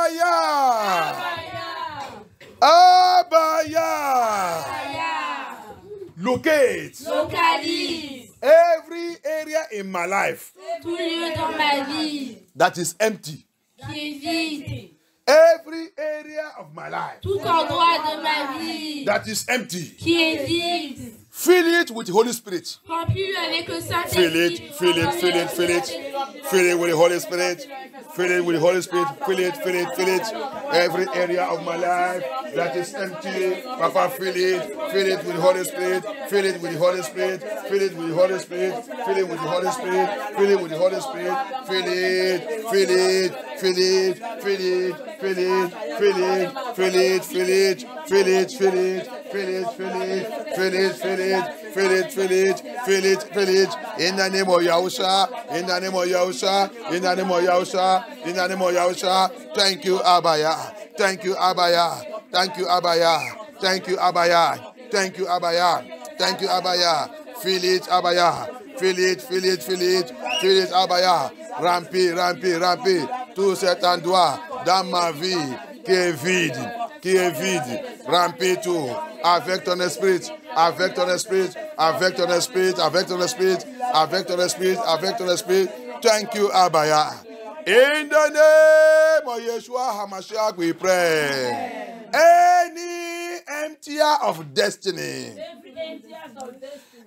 Abaya. Abaya. Locate. Localise. Every area in my life. Tout lieu dans ma vie. That is empty. Qui est vide. Every area of my life. Tout endroit de ma vie. That is empty. Qui est vide. Fill it with the Holy Spirit. Remplis-le avec le Saint-Esprit. Fill it, fill it, fill it, fill it. Fill it with the Holy Spirit. Fill it with the Holy Spirit. Fill it, fill it, fill it. Every area of my life that is empty. Papa, fill it. Fill it with the Holy Spirit. Fill it with the Holy Spirit. Fill it with the Holy Spirit. Fill it with the Holy Spirit. Fill it with the Holy Spirit. Fill it, fill it, fill it, fill it, fill it, fill it, fill it, fill it, fill it, fill it, fill it, fill it, fill it, fill it. Fill it, fill it, fill it, fill it. In the name of Yahusha, in the name of Yahusha, in the name of Yahusha, in the name of Yahusha. Thank you, Abaya. Thank you, Abaya. Thank you, Abaya. Thank you, Abaya. Thank you, Abaya. Thank you, Abaya. Fill it, Abaya. Fill it, fill it, fill it. Fill it, Abaya. Rampi, rampi, rampi. Tout cet endroit dans ma vie qui est vide, Rampi tout. Avec ton esprit, avec ton esprit, avec ton esprit, avec ton esprit, avec ton esprit, avec ton esprit. Thank you, Abaya. In the name of Yeshua HaMashiach, we pray. Any emptier of destiny,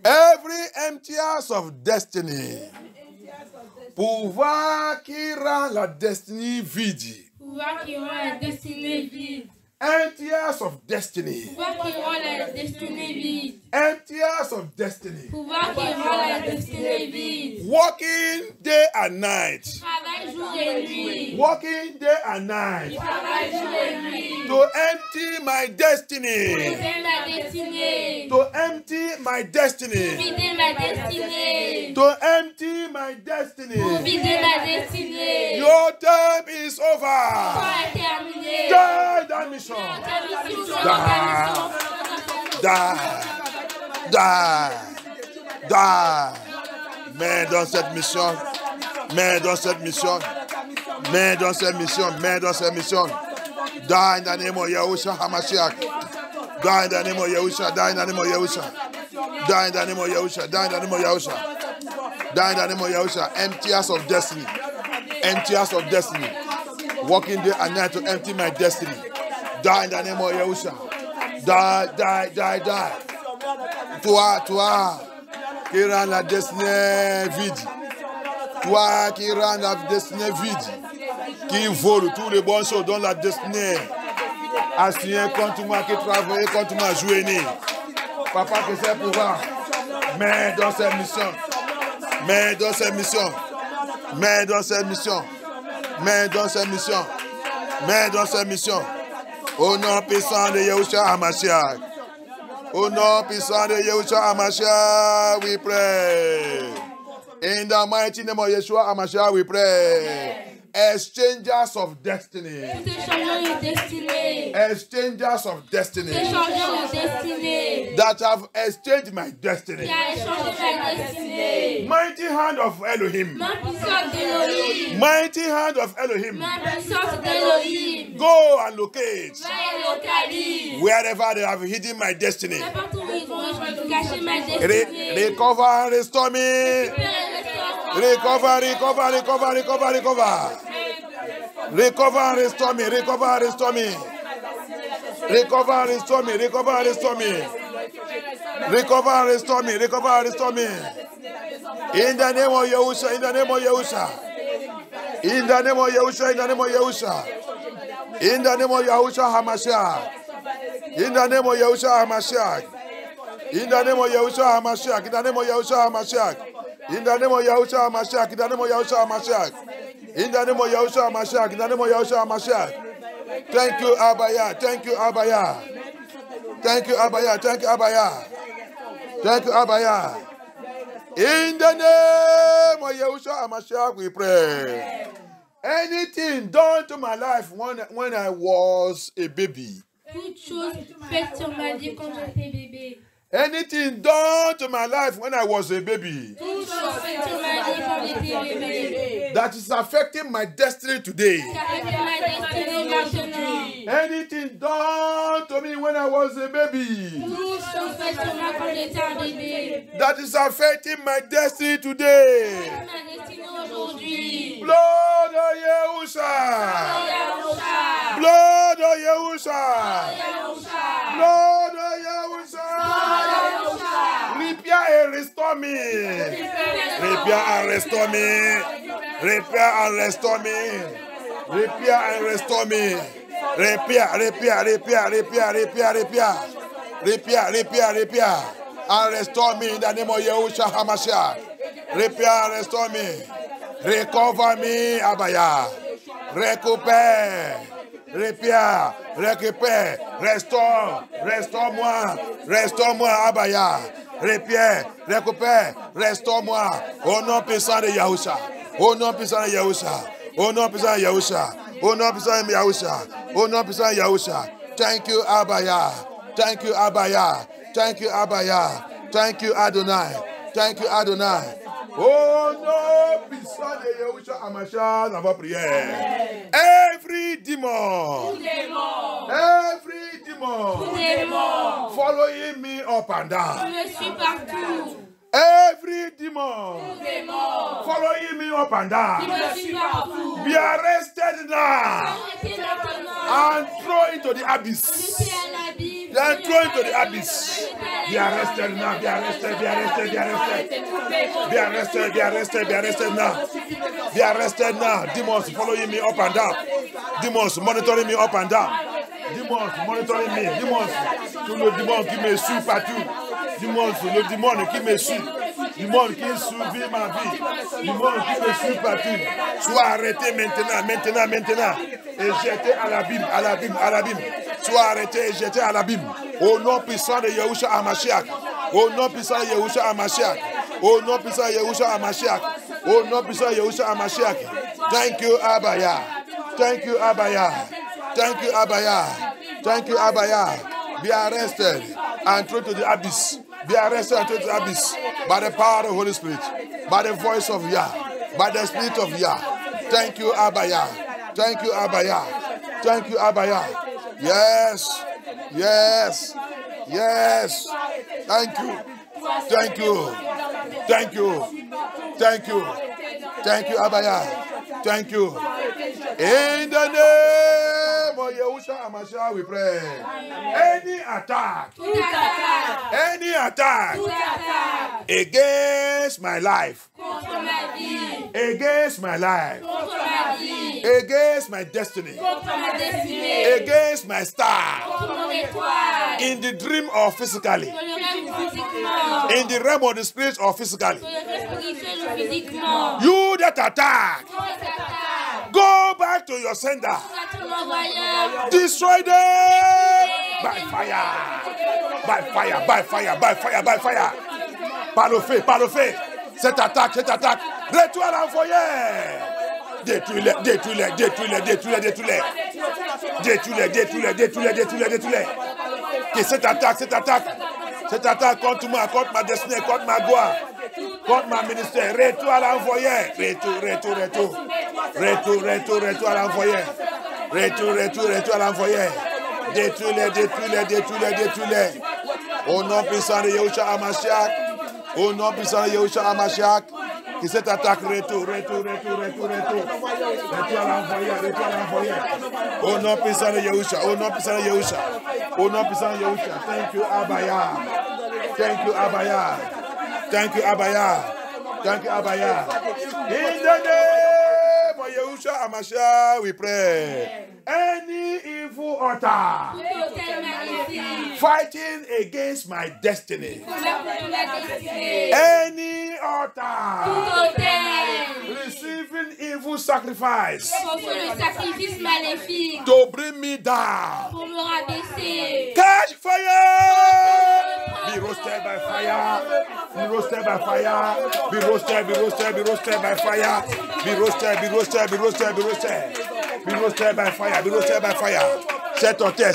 every emptiers of destiny, pouvoir qui rend la destinée vide. Pouvoir qui rend la destinée vide. Emptiers of destiny. Pouvoir qui rend la destinée vide. Emptiers of destiny. Pouvoir qui rend la destinée vide. Working day and night. Travail jour et nuit. Working day and night. Travail jour et nuit. To empty my destiny. Vider ma destinée. To empty my destiny. Vider ma destinée. To empty my destiny. Vider ma destinée. Your time is over. Temps est terminé. Die that mission. Die. Die. Die. Mais dans cette mission. Mais dans cette mission. Mais dans cette mission. Mais dans cette mission. Die in the name of Yahusha HaMashiach. Die in the name of Yahusha. Die in the name of Yahusha. Die in the name of Yahusha. Die in the name of Yahusha. Die in the name of Yahusha. Emptiers of destiny. Emptiers of destiny. Walking day and night to empty my destiny. Die in the name of Yahusha. Die, die, die, die. Toi qui rend la destinée vide. Toi qui rend la destinée vide. Qui vole tous les bonnes choses dans la destinée. Assigné contre moi, qui travaille contre moi, jouer né. Papa, que c'est pouvoir. Mais dans cette mission. Mais dans cette mission. Mais dans cette mission. Mais dans cette mission. Mais dans cette mission. Au nom puissant de Yahusha HaMashiach. Au nom puissant de Yahusha HaMashiach, we pray. In the mighty name of Yeshua HaMashiach, we pray. Exchangers of destiny. Exchangers of destiny. That have exchanged my destiny. Mighty hand of Elohim. Mighty hand of Elohim. Go and locate. Wherever they have hidden my destiny. Recover and restore me. Recover, recover, recover, recover, recover. Recover and restore me. Recover and restore me. Recover and restore me. Recover and restore me. Recover and restore me. Recover and restore me. In the name of Yahusha. In the name of Yahusha. In the name of Yahusha. In the name of Yahusha. In the name of Yahusha HaMashiach. In the name of Yahusha HaMashiach. In the name of Yahusha HaMashiach. In the name of Yahusha HaMashiach. In the name of Yahusha HaMashiach. In the name of Yahusha HaMashiach. In the name of Yahusha HaMashiach. In the name of Yahusha HaMashiach. Thank you, Abaya. Thank you, Abaya. Thank you, Abaya. Thank you, Abaya. Thank you, Abaya. In the name of Yahusha HaMashiach, we pray. Anything done to my life when I was a baby. Toute chose faite sur ma vie quand j'étais bébé. Anything done to my life when I was a baby. Toute chose faite sur ma vie quand j'étais bébé. That is affecting my destiny today. Anything done to me when I was a baby that is affecting my destiny today. Blood of Yahusha. Blood of Yahusha. Blood of Yahusha. Repair and restore me. Repair and restore me. Repair and restore me. Repair and restore me. Repair. And restore me in the name of Yahushua HaMashiach. Repair and restore me. Recover me, Abaya. Récupère. Repair. Récupère. Restaure-moi, Abaya. Repair. Récupère. Restaure-moi. Au nom puissant de Yahushua. Au nom puissant de Yahushua. Au nom puissant de Yahushua. Au nom puissant de Yahushua. Au nom puissant de Yahushua. Thank you, Abaya. Thank you, Abaya. Thank you, Abaya. Thank you, Adonai. Thank you, Adonai. Oh non, puissant de Yahushua HaMashiach, dans votre prière. Every demon. Every demon. Following me up and down. Je suis partout. Every demon. Following me up and down. Je suis partout. Be arrested now. And throw into the abyss. Then throw into the abyss. Be arrested now. Be arrested. Be arrested. Be arrested. Be arrested. Be arrested. Be arrested now. Be arrested now. Demons following me up and down. Demons monitoring me up and down. Demons monitoring me. Demons. Tout le démon qui me suit partout. Demons, le démon qui me suit. Demon qui survit ma vie. Demon qui me suit partout. Sois arrêté maintenant. Et jeté à l'abîme, à l'abîme. Sois arrêté et jeté à l'abîme. Au nom puissant de Yahushua HaMashiach. Au nom puissant de Yahushua HaMashiach. Au nom puissant de Yahushua HaMashiach. Au nom puissant de Yahushua HaMashiach. Thank you, Abaya. Thank you, Abaya. Thank you, Abaya. Thank you, Abaya. Be arrested and thrown to the abyss. Be arrested and thrown to the abyss by the power of the Holy Spirit, by the voice of Yah, by the Spirit of Yah. Thank you, Abaya. Thank you, Abaya. Thank you, Abaya. Yes. Yes. Yes. Thank you. Thank you. Thank you. Thank you. Thank you, Abaya. Thank you. In the name of Yahushua HaMashiach, we pray. Any attack against my life, against my life, against my destiny, against my star, in the dream or physically, in the realm of the spirit or physically, you that attack, go back to your sender. Destroy them by fire. By fire, by fire, by fire, by fire. Par le feu, par le feu. Cette attaque. Retourne à l'envoyer. Détruis-les. Que cette attaque contre moi, contre ma destinée, contre ma gloire, contre ma ministère, retour à l'envoyer. Retour à l'envoyer. Retour à l'envoyer. Détruis-les. Au nom puissant de Yahushua HaMashiach. Au nom puissant de Yahushua HaMashiach. Que cette attaque retour à l'envoyer. Au nom puissant de Yahushua. Au nom puissant de Yahushua. Thank you, Abaya. In the name of Yahushua HaMashiach, we pray. Any evil altar fighting against my destiny, any altar receiving evil sacrifice to bring me down, catch fire! Be roasted by fire. Be roasted by fire. Be roasted by fire. Be roasted by fire. C'est ton terre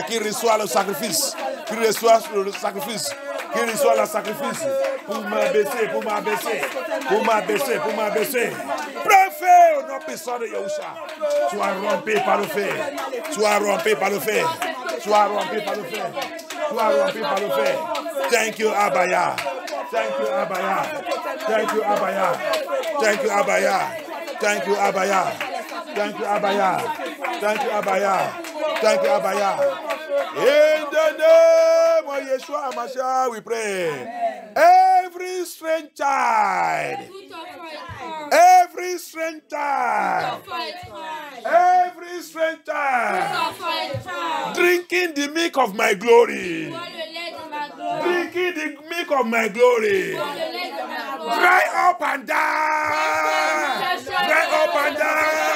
qui reçoit le sacrifice. Qui reçoit le sacrifice. Pour m'abaisser. Prends feu au nom puissant de Yahushua. Sois rempli par le feu. Sois rempli par le feu. Sois rempli par le feu. Sois rempli par le feu. Thank you, Abaya. Thank you, Abaya. Thank you, Abaya. Thank you, Abaya. Thank you, Abaya. Thank you, Abaya. Thank you, Abaya. Thank you, Abaya. In the name of Yeshua HaMashiach, we pray. Every strange child, every strange child, every strange child, drinking the milk of my glory, drinking the milk of my glory, dry up and die, dry up and die.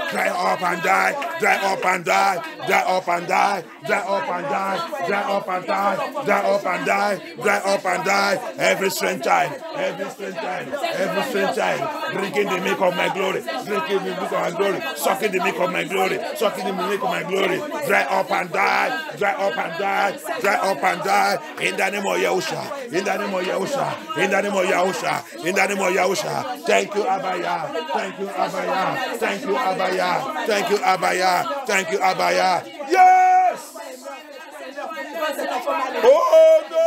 Dry up and die, dry up and die, dry up and die, dry up and die, dry up and die, dry up and die, dry up and die. Every strange child, every strange child, every strange child, drinking the milk of my glory, drinking the milk of my glory, sucking the milk of my glory, sucking the milk of my glory. Dry up and die, dry up and die, dry up and die. In the name of Yahushua, in the name of Yahushua, in the name of Yahushua, in the name of Yahushua. Thank you, Abaya. Thank you, Abaya. Thank you, Abaya. Thank you, Abaya. Thank you, Abaya. Yes! Oh no!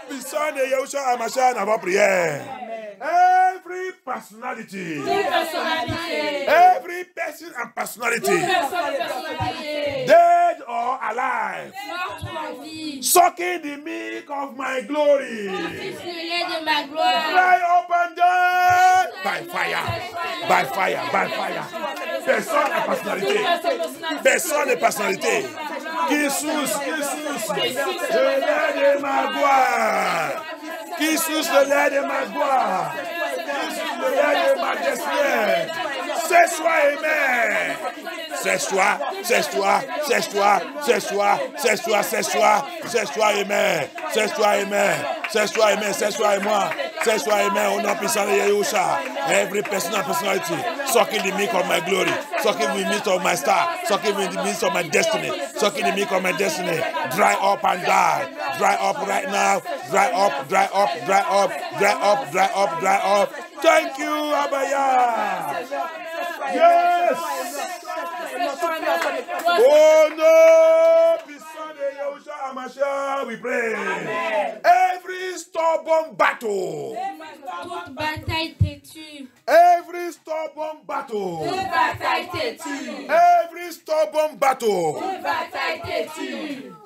Puissant de Yahushua HaMashiach, avant prière. Every personality, every person and personality, dead or alive, sucking the milk of my glory, fly up and die by fire, by fire, by fire. Personne et personnalité, personne et personnalité, qui suce le lait de ma gloire, qui suce le lait de ma gloire, qui suce le lait de ma destinée. C'est toi, amen. C'est toi, c'est toi, c'est toi, c'est toi, c'est toi, c'est toi, c'est toi, amen. C'est toi, amen. C'est toi, amen. C'est toi et moi. C'est toi, amen. Au nom puissant de Yahushua. Every person and personality sucking the milk of my glory, sucking the milk of my star, sucking the milk of my destiny, sucking the milk of my destiny. Dry up and die. Dry up right now. Dry up, dry up, dry up, dry up, dry up, dry up. Thank you, Abaya. Yes. Oh no. We pray. Every stubborn battle, every stubborn battle, every stubborn battle,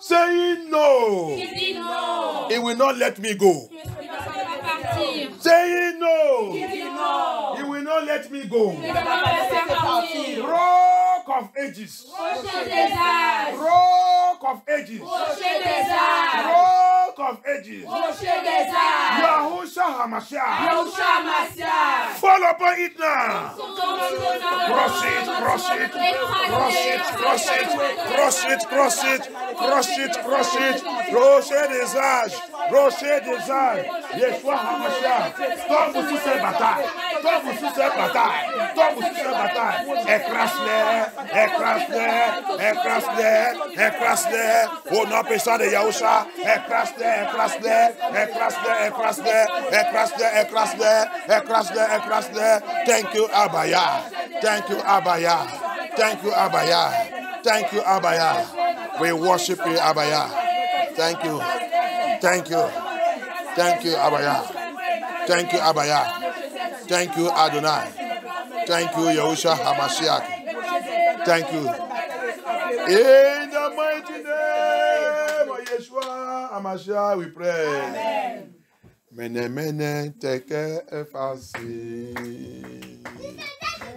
saying no, it will not let me go. Saying no, it will not let me go. Rock of ages, rock of ages, rock of ages, Yahushua HaMashiach, fall upon it now. Cross it, cross it, cross it, cross it, cross it, cross it, cross it, cross it, rocher des âges, rocher des âges, Yeshua HaMashiach. Toi vous sous cette bataille, toi vous sous cette bataille, toi vous sous cette bataille, écrase-les, écrase-les, écrase-les, écrase-les, au nom puissant de Yahushua, écrase-les, écrase-les, écrase-les, écrase-les, écrase-les, écrase-les, écrase-les, écrase-les. Thank you, Abaya. Thank you, Abaya. Thank you, Abaya. Thank you, Abaya. We worship you, Abaya. Thank you. Thank you. Thank you, Abaya. Thank you, Abaya. Thank you, Adonai. Thank you, Yahushua HaMashiach. Thank you. In the mighty name of Yeshua HaMashiach, we pray. Amen. Mene, mene, teke efasi.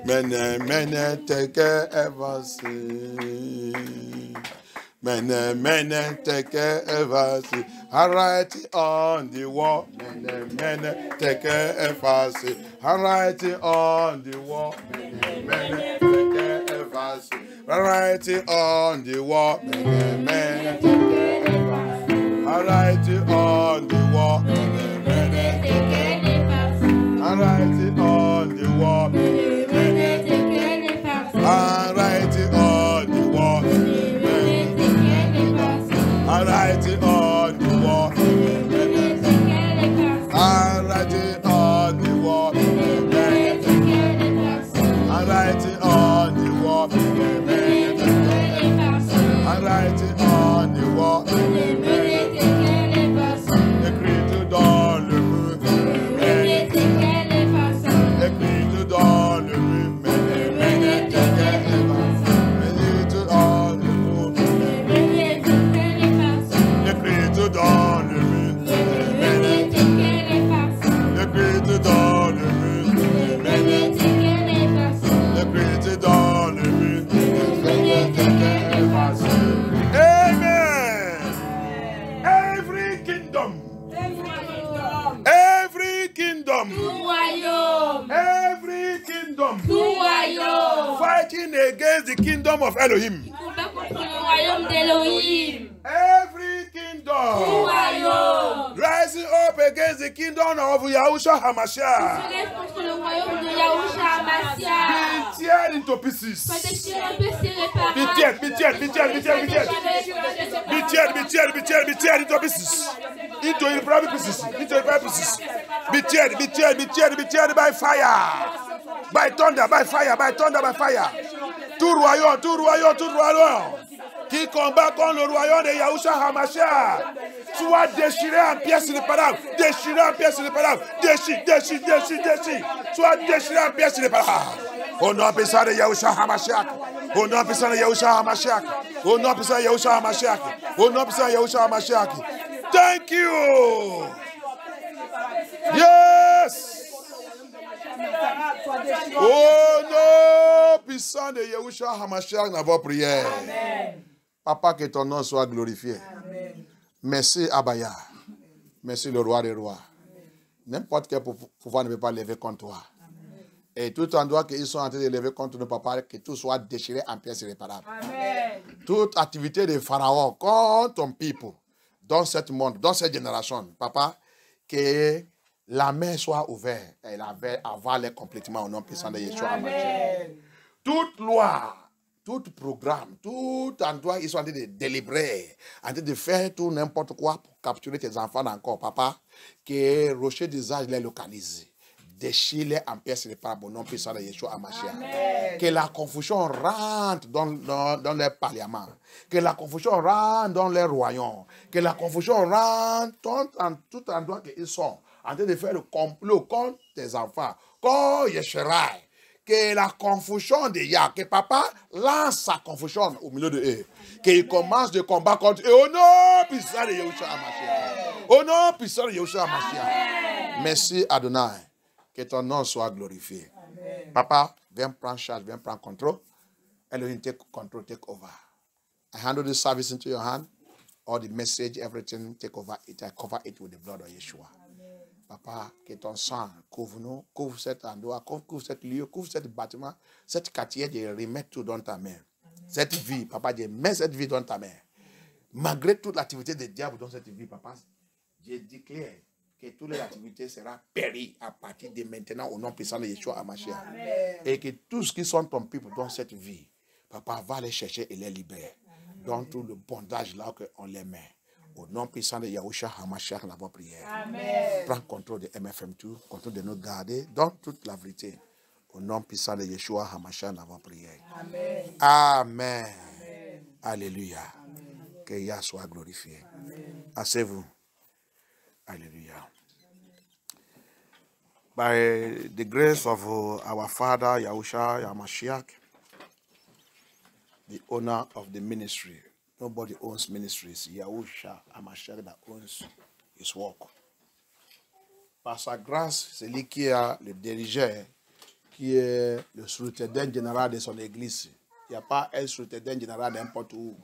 Mene, mene, teke efasi. Mene, mene, teke efasi. I write it on the wall. Mene, mene, teke efasi. I write it on the wall. Mene, mene, teke efasi. I write it on the wall. Mene, mene, teke efasi. I write it on the wall. Mene, mene, teke efasi. I write it on the wall. Mene, mene, teke efasi. I write it on the wall. I write it on the wall. I write it on the wall. I against the kingdom of Elohim. qui combat contre le royaume d'Elohim. Every kingdom Royaume rising up against the kingdom of Yahushua se HaMashiach lève contre le royaume de Yahushua Hamashiach. be teared into pieces. Soit déchiré un peu serré par Be teared, be teared, be teared, be teared, be teared. Be teared, be teared, be teared, be teared into pieces. Into private pieces. Into private pieces. Be teared, be teared, be teared, be teared by fire. By thunder, by fire, by thunder, by fire. Tout royaume, tout royaume, tout royaume qui combat contre le royaume de Yahushua HaMashiach soit déchiré en pièces irréparables. Déchiré en pièces irréparables. Déchire, déchire, déchire, déchire. Soit déchiré en pièces irréparables. Au nom puissant de Yahushua HaMashiach. Au nom puissant de Yahushua HaMashiach. Au nom puissant de Yahushua HaMashiach. Au nom puissant de Yahushua HaMashiach. Thank you. Yes. Oh non, puissant de Yahushua HaMashiach, dans vos prières. Papa, que ton nom soit glorifié. Amen. Merci Abaya. Merci le roi des rois. N'importe quel pouvoir ne peut pas lever contre toi. Amen. Et tout endroit qu'ils sont en train de lever contre nous, papa, que tout soit déchiré en pièces irréparables. Amen. Toute activité de Pharaon contre ton peuple, dans ce monde, dans cette génération, papa, que la main soit ouverte et la veille avale complètement au nom puissant de Yeshua HaMashiach. Toute loi, tout programme, tout endroit, ils sont en train de délibérer, en train de faire tout n'importe quoi pour capturer tes enfants encore, papa, que rocher des âges les localise. Déchire-les en pièces réparables au nom puissant de Yeshua HaMashiach. Que la confusion rentre dans les parlements. Que la confusion rentre dans les royaumes. Que la confusion rentre en tout endroit qu'ils sont en train de faire le complot contre tes enfants, contre Yeshua. Que la confusion de Yah, que papa lance sa confusion au milieu de eux. Qu'il commence de combattre contre eux. Au nom puissant de Yahushua HaMashiach. Au nom puissant de Yahushua HaMashiach. Merci Adonai. Que ton nom soit glorifié. Amen. Papa, viens prendre charge, viens prendre contrôle. Elohim, take control, take over. I handle this service into your hand. All the message, everything, take over it. I cover it with the blood of Yeshua. Amen. Papa, que ton sang couvre-nous, couvre cet endroit, couvre cet lieu, couvre cet bâtiment, cette quartier, je remets tout dans ta main. Amen. Cette vie, papa, je mets cette vie dans ta main. Malgré toute l'activité des diables dans cette vie, papa, je déclare que toutes les activités seront péries à partir de maintenant au nom puissant de Yeshua HaMashiach. Et que tous qui sont ton peuple dans cette vie, papa va les chercher et les libérer. Dans tout le bondage là qu'on les met. Au nom puissant de Yahushua HaMashiach, la voix prière. Amen. Prends contrôle de MFM2, contrôle de nous garder dans toute la vérité. Au nom puissant de Yeshua HaMashiach, la voix prière. Amen. Amen. Amen. Alléluia. Amen. Que Yah soit glorifié. Asseyez-vous. Hallelujah. By the grace of our Father, Yahushua HaMashiach, the owner of the ministry. Nobody owns ministries. Yahushua HaMashiach that owns his work. Par sa grâce, c'est lui qui est le dirigeant, qui est le secrétaire général de son église. Il n'y a pas un secrétaire général n'importe où.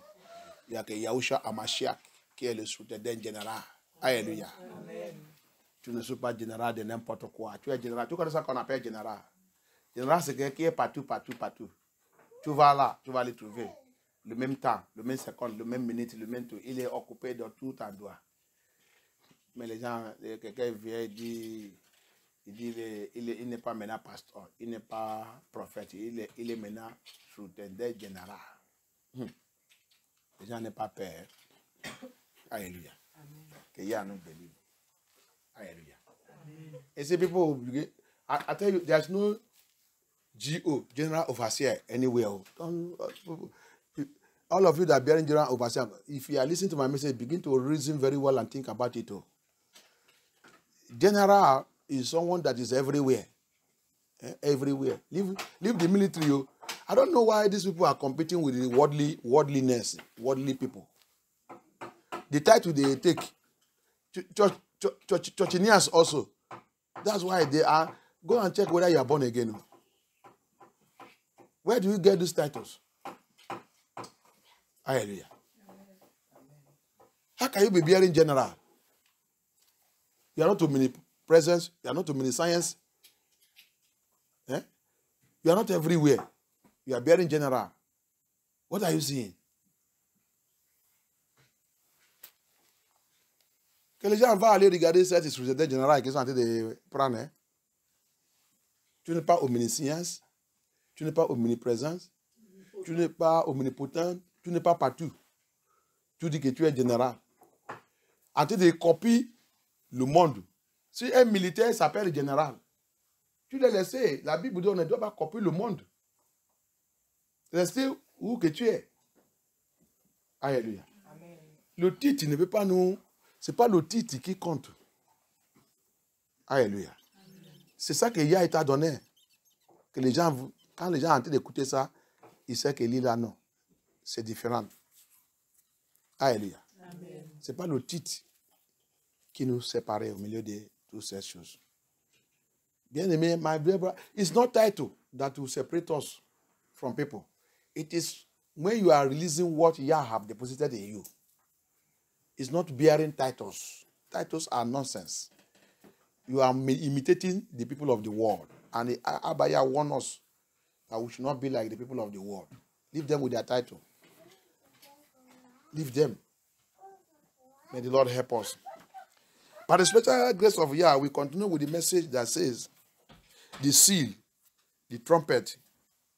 Il n'y a que Yahushua HaMashiach qui est le secrétaire général. Alléluia. Amen. Tu ne suis pas général de n'importe quoi. Tu es général. Tu connais ça qu'on appelle général. Général, c'est quelqu'un qui est partout, partout, partout. Tu vas là, tu vas les trouver. Le même temps, le même seconde, le même minute, le même tout. Il est occupé dans tout endroit. Mais les gens, quelqu'un vient et dit, il n'est pas maintenant pasteur, il n'est pas prophète, il est maintenant secrétaire général. Les gens n'ont pas peur. Alléluia. Que Yah nous délivre. Hallelujah. And see, people, I tell you, there's no GO, General Overseer, anywhere. All of you that are bearing General Overseer, if you are listening to my message, begin to reason very well and think about it. General is someone that is everywhere. Everywhere. Leave the military. I don't know why these people are competing with the worldly people. The title they take, churchinians also. That's why they are. Go and check whether you are born again. Where do you get these titles? Hallelujah. How can you be bearing general? You are not too many presence. You are not too many science. You are not everywhere. You are bearing general. What are you seeing? Que les gens vont aller regarder cette société générale qui sont en train de prendre. Hein? Tu n'es pas omniscience, tu n'es pas omniprésence, tu n'es pas omnipotent, tu n'es pas partout. Tu dis que tu es général. En train de copier le monde. Si un militaire s'appelle général, tu l'as laissé. La Bible dit qu'on ne doit pas copier le monde. Restez où que tu es. Alléluia. Amen. Le titre ne veut pas nous... Ce n'est pas le titre qui compte. Alléluia. C'est ça que Yah t'a donné. Que les gens, quand les gens sont en train d'écouter ça, ils savent que là, non. C'est différent. Alléluia. Ce n'est pas le titre qui nous séparait au milieu de toutes ces choses. Bien aimé, my brother, it's not title that will separate us from people. It is when you are releasing what Yah have deposited in you. It's not bearing titles. Titles are nonsense. You are imitating the people of the world. And Abaya warned us that we should not be like the people of the world. Leave them with their title. Leave them. May the Lord help us. By the special grace of Yah, we continue with the message that says, the seal, the trumpet,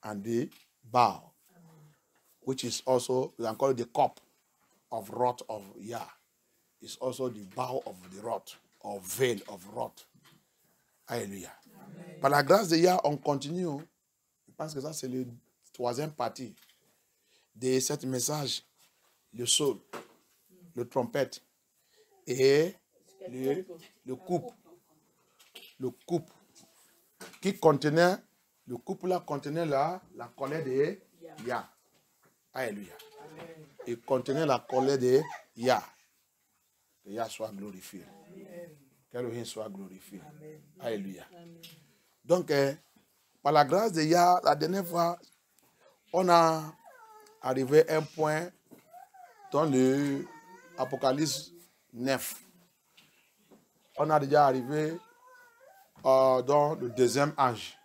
and the bow, which is also, we can call it the cup of wrath of Yah. It's also the bow of the wrath, or veil of wrath. Alléluia. Par la grâce de Yah, on continue. Je pense que ça, c'est la troisième partie de ce message. Le saule, le trompette et le coupe. Le coupe qui contenait, le coupe là contenait la colère de Yah. Alléluia. Il contenait la colère de Yah. Que Yah soit glorifié. Qu'Elohim soit glorifié. Alléluia. Donc, par la grâce de Yah, la dernière fois, on a arrivé à un point dans le Apocalypse 9. On a déjà arrivé dans le deuxième ange.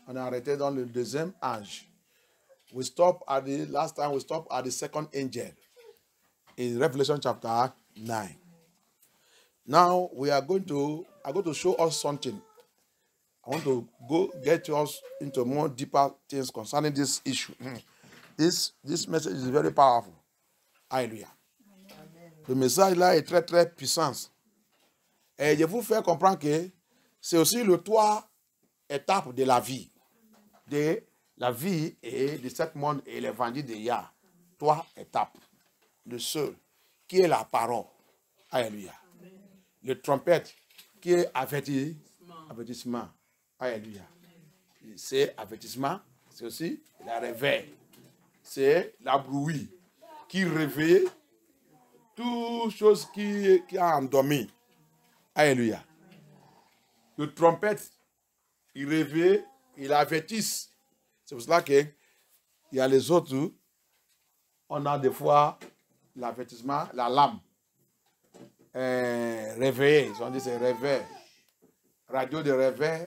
On a arrêté dans le deuxième ange. We stopped at the last time we stopped at the second angel in Revelation chapter 9. Now I'm going to show us something. I want to get us into more deeper things concerning this issue. This message is very powerful. Alléluia. Le message là est très très puissant. Et je vous fais comprendre que c'est aussi le trois étapes de la vie. De la vie et de ce monde et l'évangile de Yah. Trois étapes. Le seul qui est la parole. Alléluia. Le trompette qui est avertissement. Alléluia. C'est avertissement. C'est aussi la réveil. C'est la bruit qui réveille toute chose qui a endormi. Alléluia. Le trompette, il réveille, il avertisse. C'est pour cela qu'il y a les autres, on a des fois l'avertissement, la lame. Réveiller, ils ont dit c'est réveil. Radio de réveil.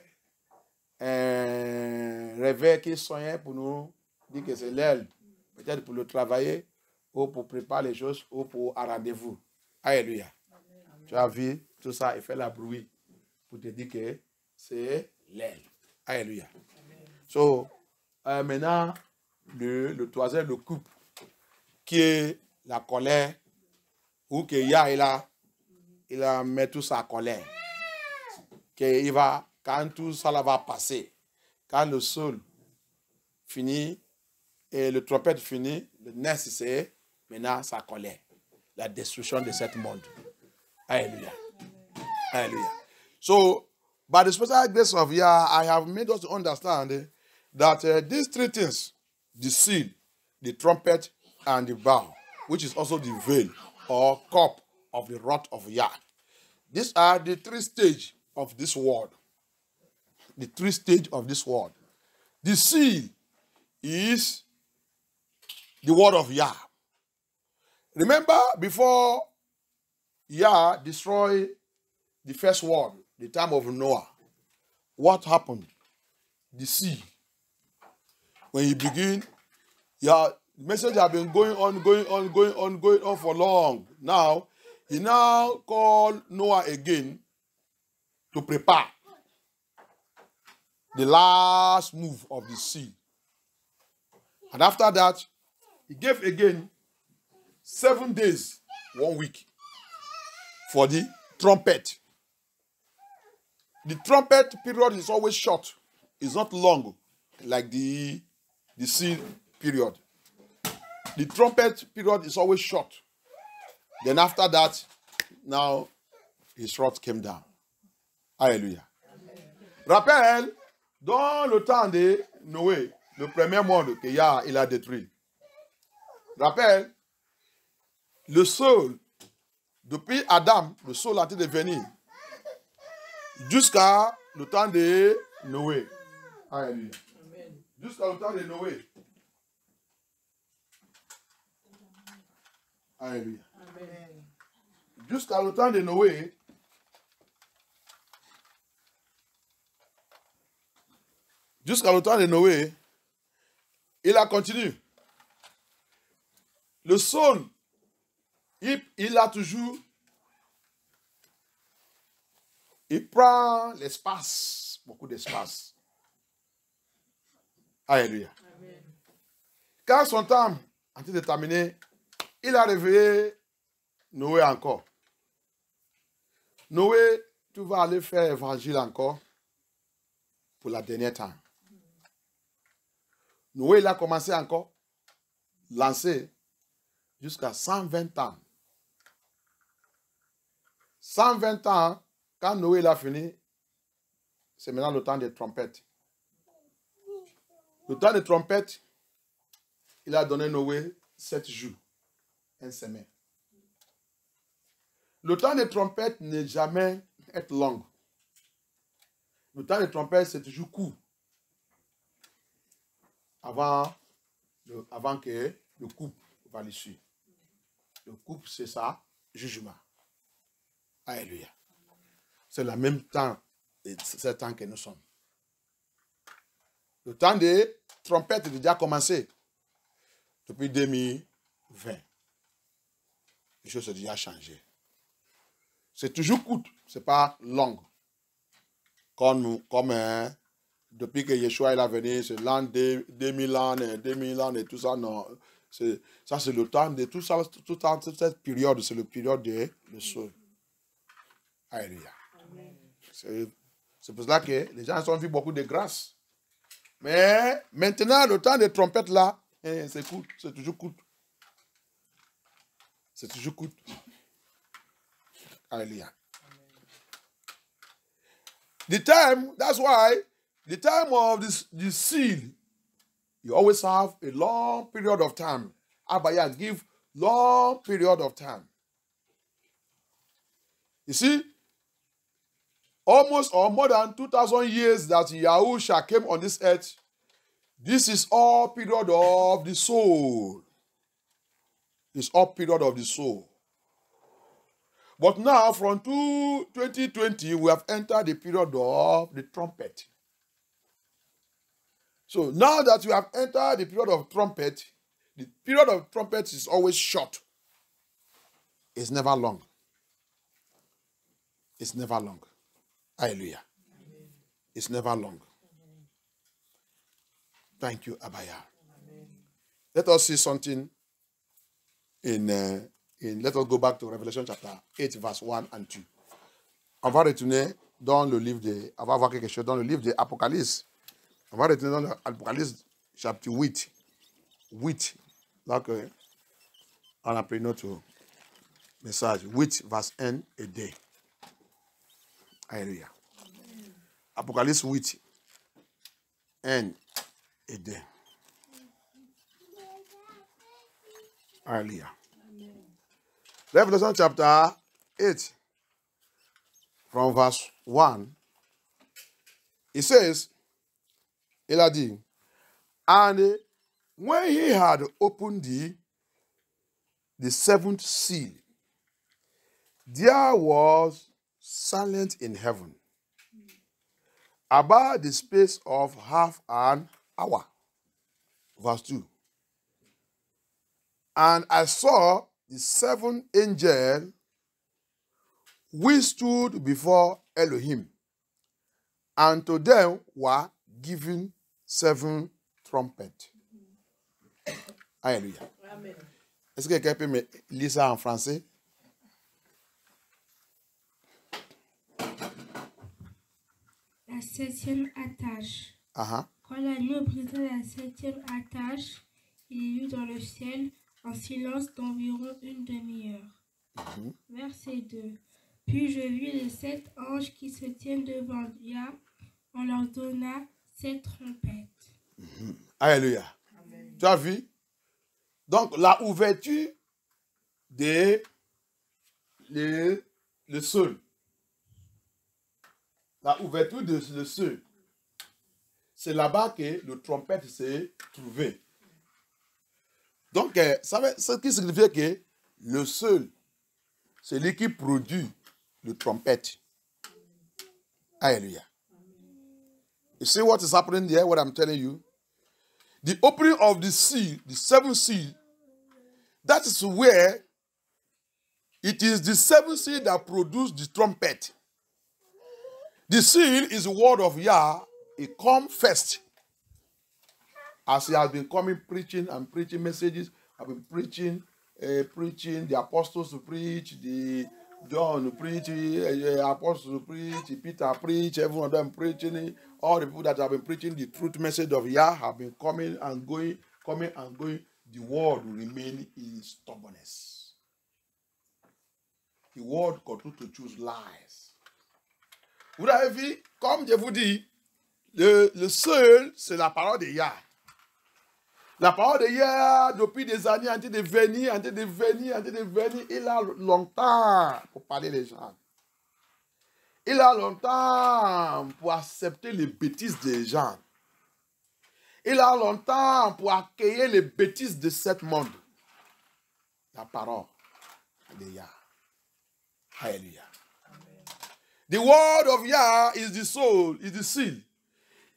Réveil qui soignait pour nous dire que c'est l'aile. Peut-être pour le travailler, ou pour préparer les choses, ou pour un rendez-vous. Alléluia. Amen. Tu as vu tout ça, il fait la bruit pour te dire que c'est l'aile. Alléluia. Amen. So, maintenant, le troisième, le coupe, qui est la colère, ou que Yah, il a mis toute sa colère. Que il va, quand tout ça là va passer, quand le sol finit, et le trompette finit, le next c'est maintenant sa colère. La destruction de ce monde. Alléluia. Alléluia. So, by the special grace of Yah, I have made us to understand that these three things, the seal, the trumpet, and the bow, which is also the veil or cup of the wrath of Yah. These are the three stages of this world. The three stages of this world. The seal is the word of Yah. Remember, before Yah destroyed the first world, the time of Noah, what happened? The sea. When he began, Yah The message has been going on for long. Now, he now called Noah again to prepare the last move of the sea. And after that, he gave again 7 days, 1 week, for the trumpet. The trumpet period is always short. It's not long like the sea period. The trumpet period is always short. Then after that, now his wrath came down. Alléluia. Rappel, dans le temps de Noé, le premier monde qu'il a détruit. Rappel, le sol, depuis Adam, le sol a été devenu jusqu'à le temps de Noé. Alléluia. Jusqu'à le temps de Noé. Alléluia. Jusqu'à le temps de Noé, il a continué. Le sol, il a toujours, il prend l'espace, beaucoup d'espace. Alléluia. Quand son temps a été terminé, il a réveillé Noé encore. Noé, tu vas aller faire évangile encore pour la dernière temps. Noé, il a commencé encore, lancer jusqu'à 120 ans. 120 ans, quand Noé l'a fini, c'est maintenant le temps des trompettes. Le temps des trompettes, il a donné Noé 7 jours, 1 semaine. Le temps des trompettes n'est jamais être long. Le temps des trompettes, c'est toujours court. Avant que le couple va l'issue. Le couple, c'est ça, jugement. Alléluia. C'est le même temps, c'est le temps que nous sommes. Le temps des trompettes est déjà commencé depuis 2020. Les choses ont déjà changé. C'est toujours court, ce n'est pas long. Comme depuis que Yeshua est venu, c'est l'an 2000 ans et tout ça, non. Ça, c'est le temps de tout ça, toute cette période, c'est le période de le sol. Alléluia. C'est pour cela que les gens ont vu beaucoup de grâce. Mais maintenant, le temps des trompettes là, c'est court, c'est toujours court. C'est toujours court. Alléluia. The time, that's why, the time of the seal, you always have a long period of time. Abaya give long period of time. You see, almost or more than 2,000 years that Yahusha came on this earth, this is all period of the soul. It's all period of the soul. But now, from 2020, we have entered the period of the trumpet. So now that we have entered the period of trumpet, the period of trumpet is always short. It's never long. It's never long. Hallelujah. Amen. It's never long. Amen. Thank you, Abaya. Amen. Let us see something let us go back to Revelation chapter 8, verse 1 and 2. On va retourner dans le livre on va voir quelque chose dans le livre de Apocalypse. On va retourner dans l'Apocalypse chapitre 8. 8. Donc, on a pris notre message. 8, verse 1 et 2. Alléluia. Apocalypse 8, 1 et 2. Alléluia. Revelation chapter 8, from verse 1, it says, il a dit, and when he had opened the seventh seal, there was silence in heaven about the space of half an hour. Verse 2. And I saw the 7 angels which stood before Elohim, and to them were given 7 trumpets. Alléluia. Amen. Est-ce que quelqu'un peut me lire ça en français? La 7e attache. Quand l'agneau brisa la 7e attache, il y eut dans le ciel un silence d'environ une demi-heure. Verset 2. Puis je vis les 7 anges qui se tiennent devant Yah. On leur donna 7 trompettes. Alléluia. Amen. Tu as vu? Donc, la ouverture de le sol. La ouverture de le sol. C'est là-bas que le trompette s'est trouvé. Donc, ce qui signifie que le sol, c'est lui qui produit le trompette. Hallelujah. You see what is happening there, what I'm telling you? The opening of the seal, the 7th seal, that is where it is the 7th seal that produced the trumpet. The seal is the word of Yah. It comes first. As he has been coming preaching and preaching messages, I've been preaching, the apostles to preach, the John to preach, apostles to preach, Peter preach, every one of them preaching. All the people that have been preaching the truth message of Yah have been coming and going, coming and going. The word will remain in stubbornness. The word continue to choose lies. Vous avez vu, comme je vous dis, le seul, c'est la parole de Yah. La parole de Yah, depuis des années, en train de venir, il a longtemps pour parler les gens. Il a longtemps pour accepter les bêtises des gens. Il a longtemps pour accueillir les bêtises de ce monde. La parole de Yah. Hallelujah. The word of Yah is the soul, is the seal.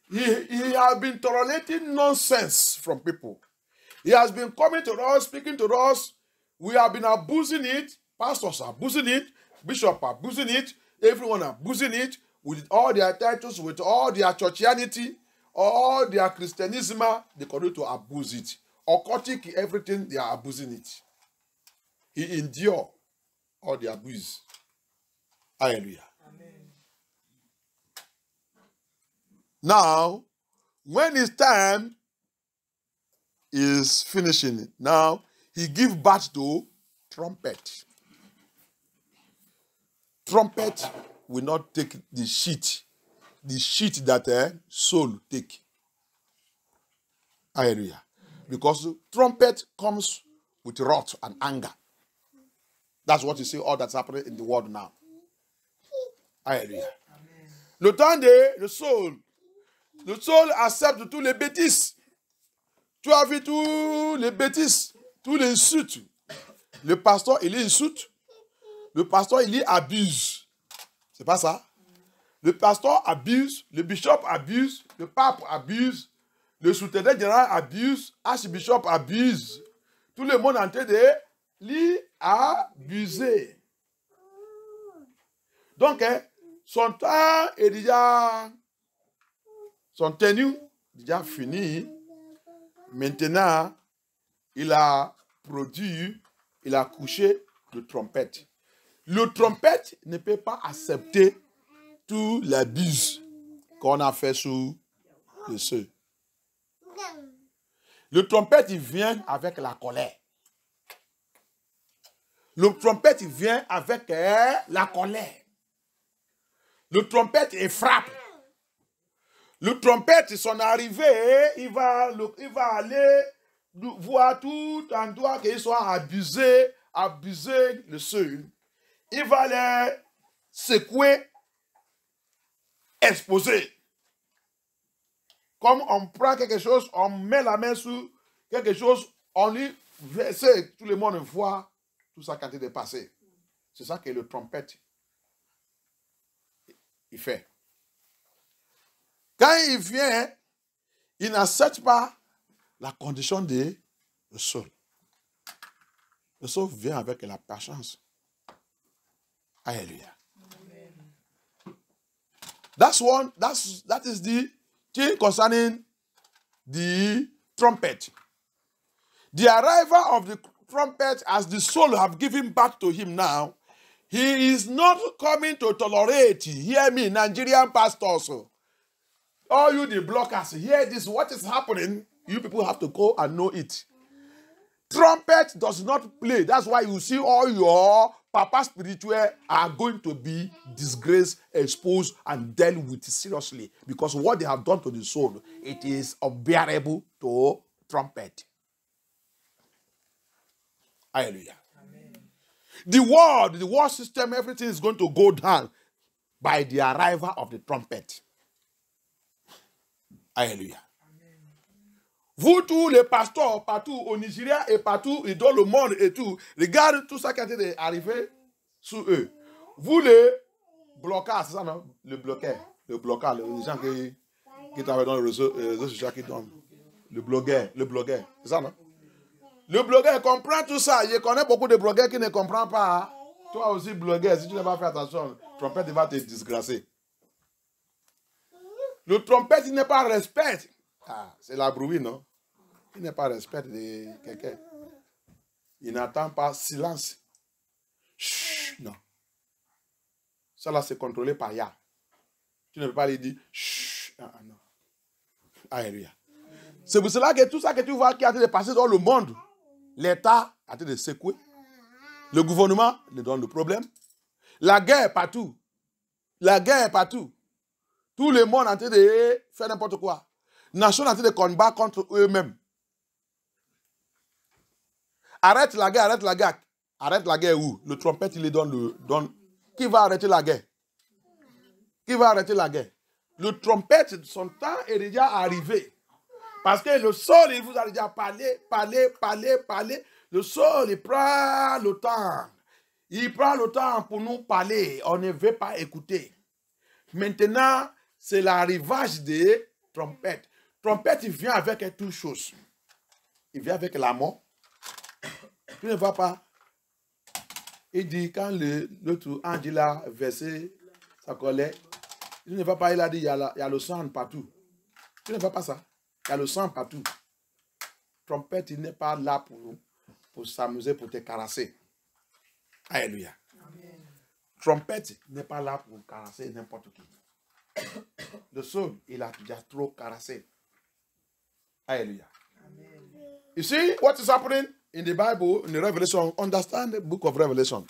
He has been tolerating nonsense from people. He has been coming to us, speaking to us. We have been abusing it. Pastors are abusing it. Bishops are abusing it. Everyone are abusing it with all their titles, with all their churchianity, all their Christianism. They continue to abuse it. Occultic, everything, they are abusing it. He endure all the abuse. Hallelujah. Now, when his time is finishing, now he gives birth to trumpet. Trumpet will not take the sheet that soul take. Hallelujah. Because trumpet comes with wrath and anger. That's what you see, all that's happening in the world now. Hallelujah. Le temps de le soul accepte tous les bêtises. Tu as vu tous les bêtises, tous les insultes. Le pasteur, il insulte. Le pasteur, il abuse. C'est pas ça? Le pasteur abuse, le bishop abuse, le pape abuse, le sous-intendant général abuse, archbishop abuse. Tout le monde est en train de abuser. Donc, son temps est déjà... Son tenue déjà fini. Maintenant, il a produit, il a couché le trompette. Le trompette ne peut pas accepter tout l'abus qu'on a fait sous le seuil. Le trompette, il vient avec la colère. Le trompette, il vient avec la colère. Le trompette, il frappe. Le trompette, son arrivée, il va aller voir tout endroit qu'il soit abusé le seuil. Il va les secouer, exposer. Comme on prend quelque chose, on met la main sur quelque chose, on lui verse, tout le monde voit tout ça quand il est passé. C'est ça que le trompette, il fait. Quand il vient, il n'accepte pas la condition de le sol. Le saut vient avec la patience. Hallelujah. That is the thing concerning the trumpet. The arrival of the trumpet, as the soul have given back to him now, he is not coming to tolerate. Hear me, Nigerian pastors. All you the blockers, hear this. What is happening? You people have to go and know it. Trumpet does not play. That's why you see all your papa spiritual are going to be disgraced, exposed, and dealt with seriously. Because what they have done to the soul, it is unbearable to trumpet. Hallelujah. Amen. The world system, everything is going to go down by the arrival of the trumpet. Hallelujah. Vous tous les pasteurs, partout au Nigeria et partout et dans le monde et tout, regardez tout ça qui est arrivé sur eux. Vous les bloquez, c'est ça non? Le blocage, les gens qui travaillent dans le réseau social qui donnent. Le blogueur, c'est ça non? Le blogueur comprend tout ça. Je connais beaucoup de blogueurs qui ne comprennent pas. Toi aussi blogueur, si tu n'as pas fait attention, le trompette va te disgracer. Le trompette, il n'est pas respect. Ah, c'est la bruit, non? Il n'est pas respect de quelqu'un. Il n'attend pas silence. Chut, non. Ça là, c'est contrôlé par Yah. Tu ne peux pas lui dire chut. Ah, non. Alléluia. C'est pour cela que tout ça que tu vois qui a été passé dans le monde, l'État a été secoué. Le gouvernement lui donne le problème. La guerre partout. La guerre partout. Tout le monde est en train de faire n'importe quoi. Nation est en train de combattre contre eux-mêmes. Arrête la guerre, arrête la guerre. Arrête la guerre où? Le trompette, il les donne. Qui va arrêter la guerre? Qui va arrêter la guerre? Le trompette, son temps est déjà arrivé. Parce que le sol, il vous a déjà parlé. Le sol, il prend le temps. Il prend le temps pour nous parler. On ne veut pas écouter. Maintenant, c'est l'arrivage des trompettes. Trompette, il vient avec toutes choses. Il vient avec la mort. Tu ne vois pas. Il dit, quand l'autre ange a versé sa colère, tu ne vois pas, il a dit, il y a le sang partout. Tu ne vois pas ça? Il y a le sang partout. Trompette, il n'est pas là pour s'amuser, pour te caresser. Alléluia. Amen. Trompette n'est pas là pour caresser n'importe qui. Le son, il a déjà trop caressé. Alléluia. Amen. You see what is happening in the Bible, in the Revelation? Understand the book of Revelation.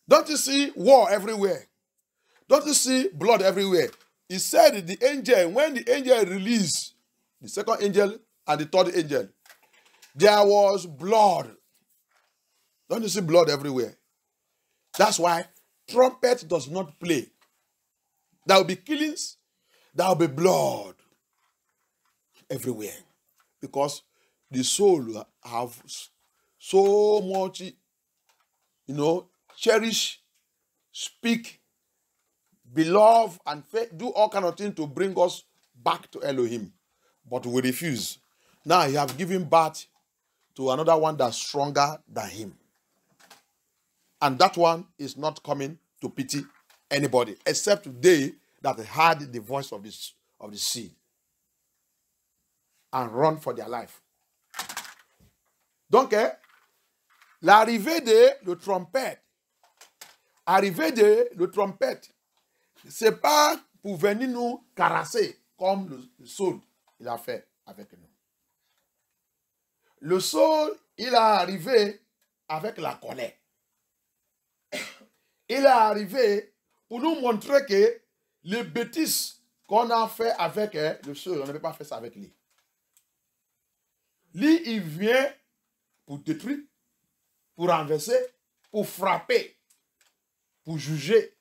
Don't you see war everywhere? Don't you see blood everywhere? He said the angel, when the angel released, the second angel and the third angel, there was blood. Don't you see blood everywhere? That's why trumpet does not play. There will be killings. There will be blood everywhere. Because the soul have so much, cherish, speak, beloved, and do all kind of things to bring us back to Elohim. But we refuse. Now he have given birth to another one that's stronger than him. And that one is not coming to pity anybody, except they that heard the voice of the sea and run for their life. Donc, l'arrivée de le trompette, c'est pas pour venir nous caresser comme le saule il a fait avec nous. Le saule, il est arrivé avec la colère. Il est arrivé pour nous montrer que les bêtises qu'on a fait avec le saule, on ne peut pas faire ça avec lui. Lui, il vient pour détruire, pour renverser, pour frapper, pour juger.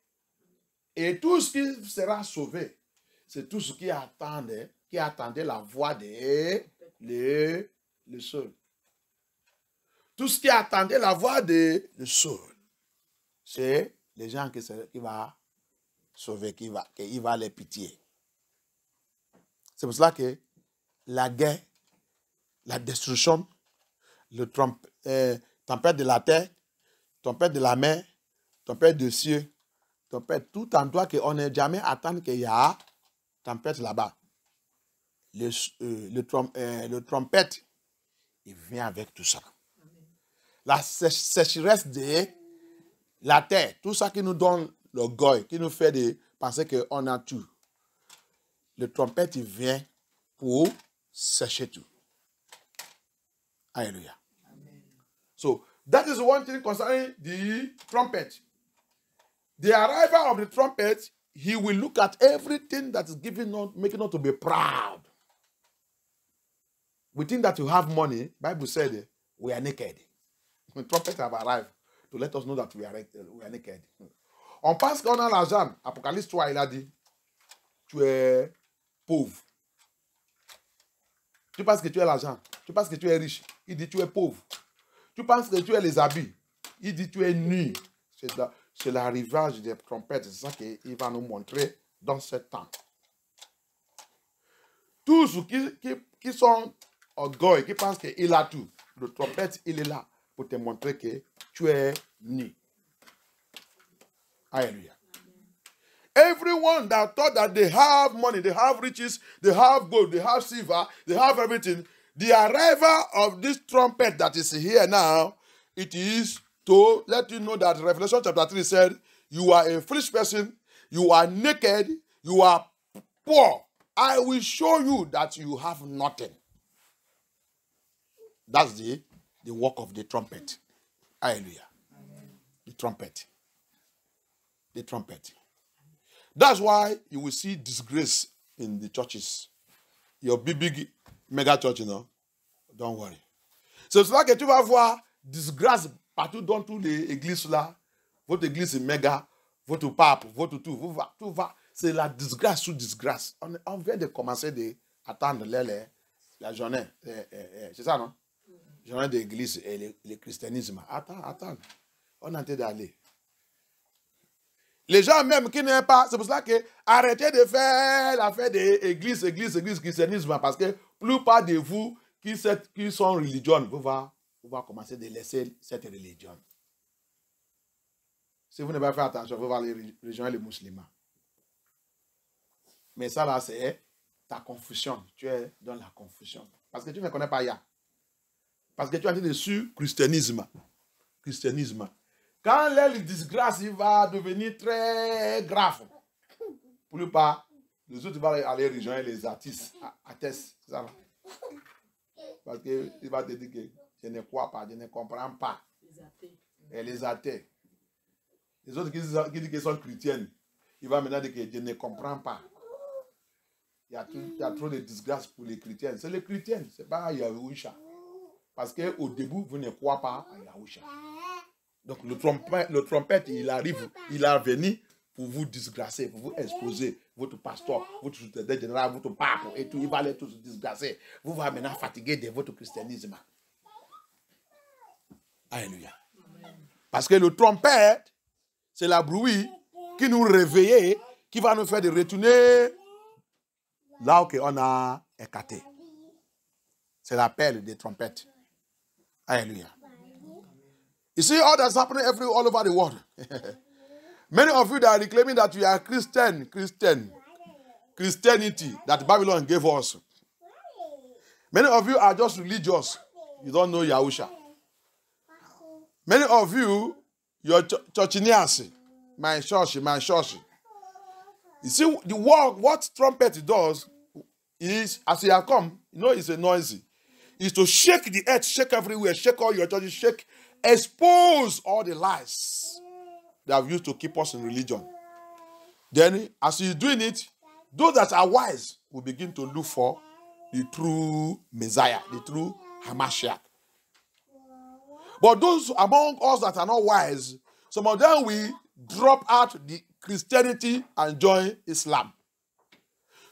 Et tout ce qui sera sauvé, c'est tout ce qui attendait la voix de le saule. Tout ce qui attendait la voix de le saule, c'est les gens qui va sauver, qui va les pitié. C'est pour cela que la guerre, la destruction, Tempête de la terre, tempête de la mer, tempête de cieux, tempête, tout endroit qu'on n'est jamais attendu qu'il y a tempête là-bas. Le trompette, il vient avec tout ça. La sécheresse de la terre, tout ça qui nous donne l'orgueil, qui nous fait penser qu'on a tout. Le trompette, il vient pour sécher tout. Hallelujah. So, that is one thing concerning the trumpet. The arrival of the trumpet, he will look at everything that is making us to be proud. We think that you have money. Bible said we are naked. When trumpet have arrived to let us know that we are naked. On pense qu'on a l'argent. Apocalypse 3, il a dit, tu es pauvre. Tu penses que tu as l'argent. Tu penses que tu es riche. Il dit, tu es pauvre. Tu penses que tu as les habits. Il dit, tu es nu. C'est l'arrivage des trompettes. C'est ça qu'il va nous montrer dans ce temps. Tous ceux qui sont orgueilleux, qui pensent qu'il a tout, le trompette, il est là pour te montrer que tu es nu. Hallelujah. Everyone that thought that they have money, they have riches, they have gold, they have silver, they have everything, the arrival of this trumpet that is here now, it is to let you know that Revelation chapter 3 said, you are a foolish person, you are naked, you are poor. I will show you that you have nothing. That's the work of the trumpet. Hallelujah. Amen. The trumpet. The trumpet. That's why you will see disgrace in the churches. Your big mega church, you know. Don't worry. C'est cela que tu vas voir disgrâce partout dans toutes les églises là. Votre église est méga, votre pape, votre tout va. C'est la disgrâce sous disgrâce. On vient de commencer d'attendre la journée. C'est ça, non? Journée d'église et le christianisme. Attends. On est en train d'aller. Les gens même qui n'aiment pas, c'est pour cela que arrêtez de faire l'affaire de église, christianisme, parce que la plupart de vous qui sont religieux, vous va commencer de laisser cette religion. Si vous ne pas faire attention, vous allez rejoindre les musulmans. Mais ça là, c'est ta confusion. Tu es dans la confusion. Parce que tu ne connais pas Yah. Parce que tu as été dessus christianisme. Quand la disgrâce il va devenir très grave, pour le pas, les autres vont aller rejoindre les artistes, athées, ça va. Parce qu'il va te dire que je ne crois pas, je ne comprends pas. Et les athées. Les autres qui disent qu'ils sont chrétiens, il va maintenant dire que je ne comprends pas. Il y a trop de disgrâce pour les chrétiens. C'est les chrétiens, ce n'est pas Yahusha. Parce qu'au début, vous ne croyez pas à Yahusha. Donc le trompette, il arrive, il est venu pour vous disgracer, pour vous exposer, votre pasteur, votre secrétaire général, votre pape, et tout, il va aller tous disgracer. Vous va maintenant fatiguer de votre christianisme. Alléluia. Parce que le trompette, c'est la bruit qui nous réveille, qui va nous faire de retourner là où on a écarté. C'est l'appel des trompettes. Alléluia. You see all that's happening all over the world. Many of you that are claiming that you are Christianity that Babylon gave us. Many of you are just religious. You don't know Yahusha. Many of you, you're churchinians. My church. You see, the work, what trumpet does is, as you have come, you know it's a noisy. Is to shake the earth, shake everywhere, shake all your churches, shake, expose all the lies they have used to keep us in religion. Then, as you're doing it, those that are wise will begin to look for the true Messiah, the true Hamashiach. But those among us that are not wise, some of them will drop out the Christianity and join Islam.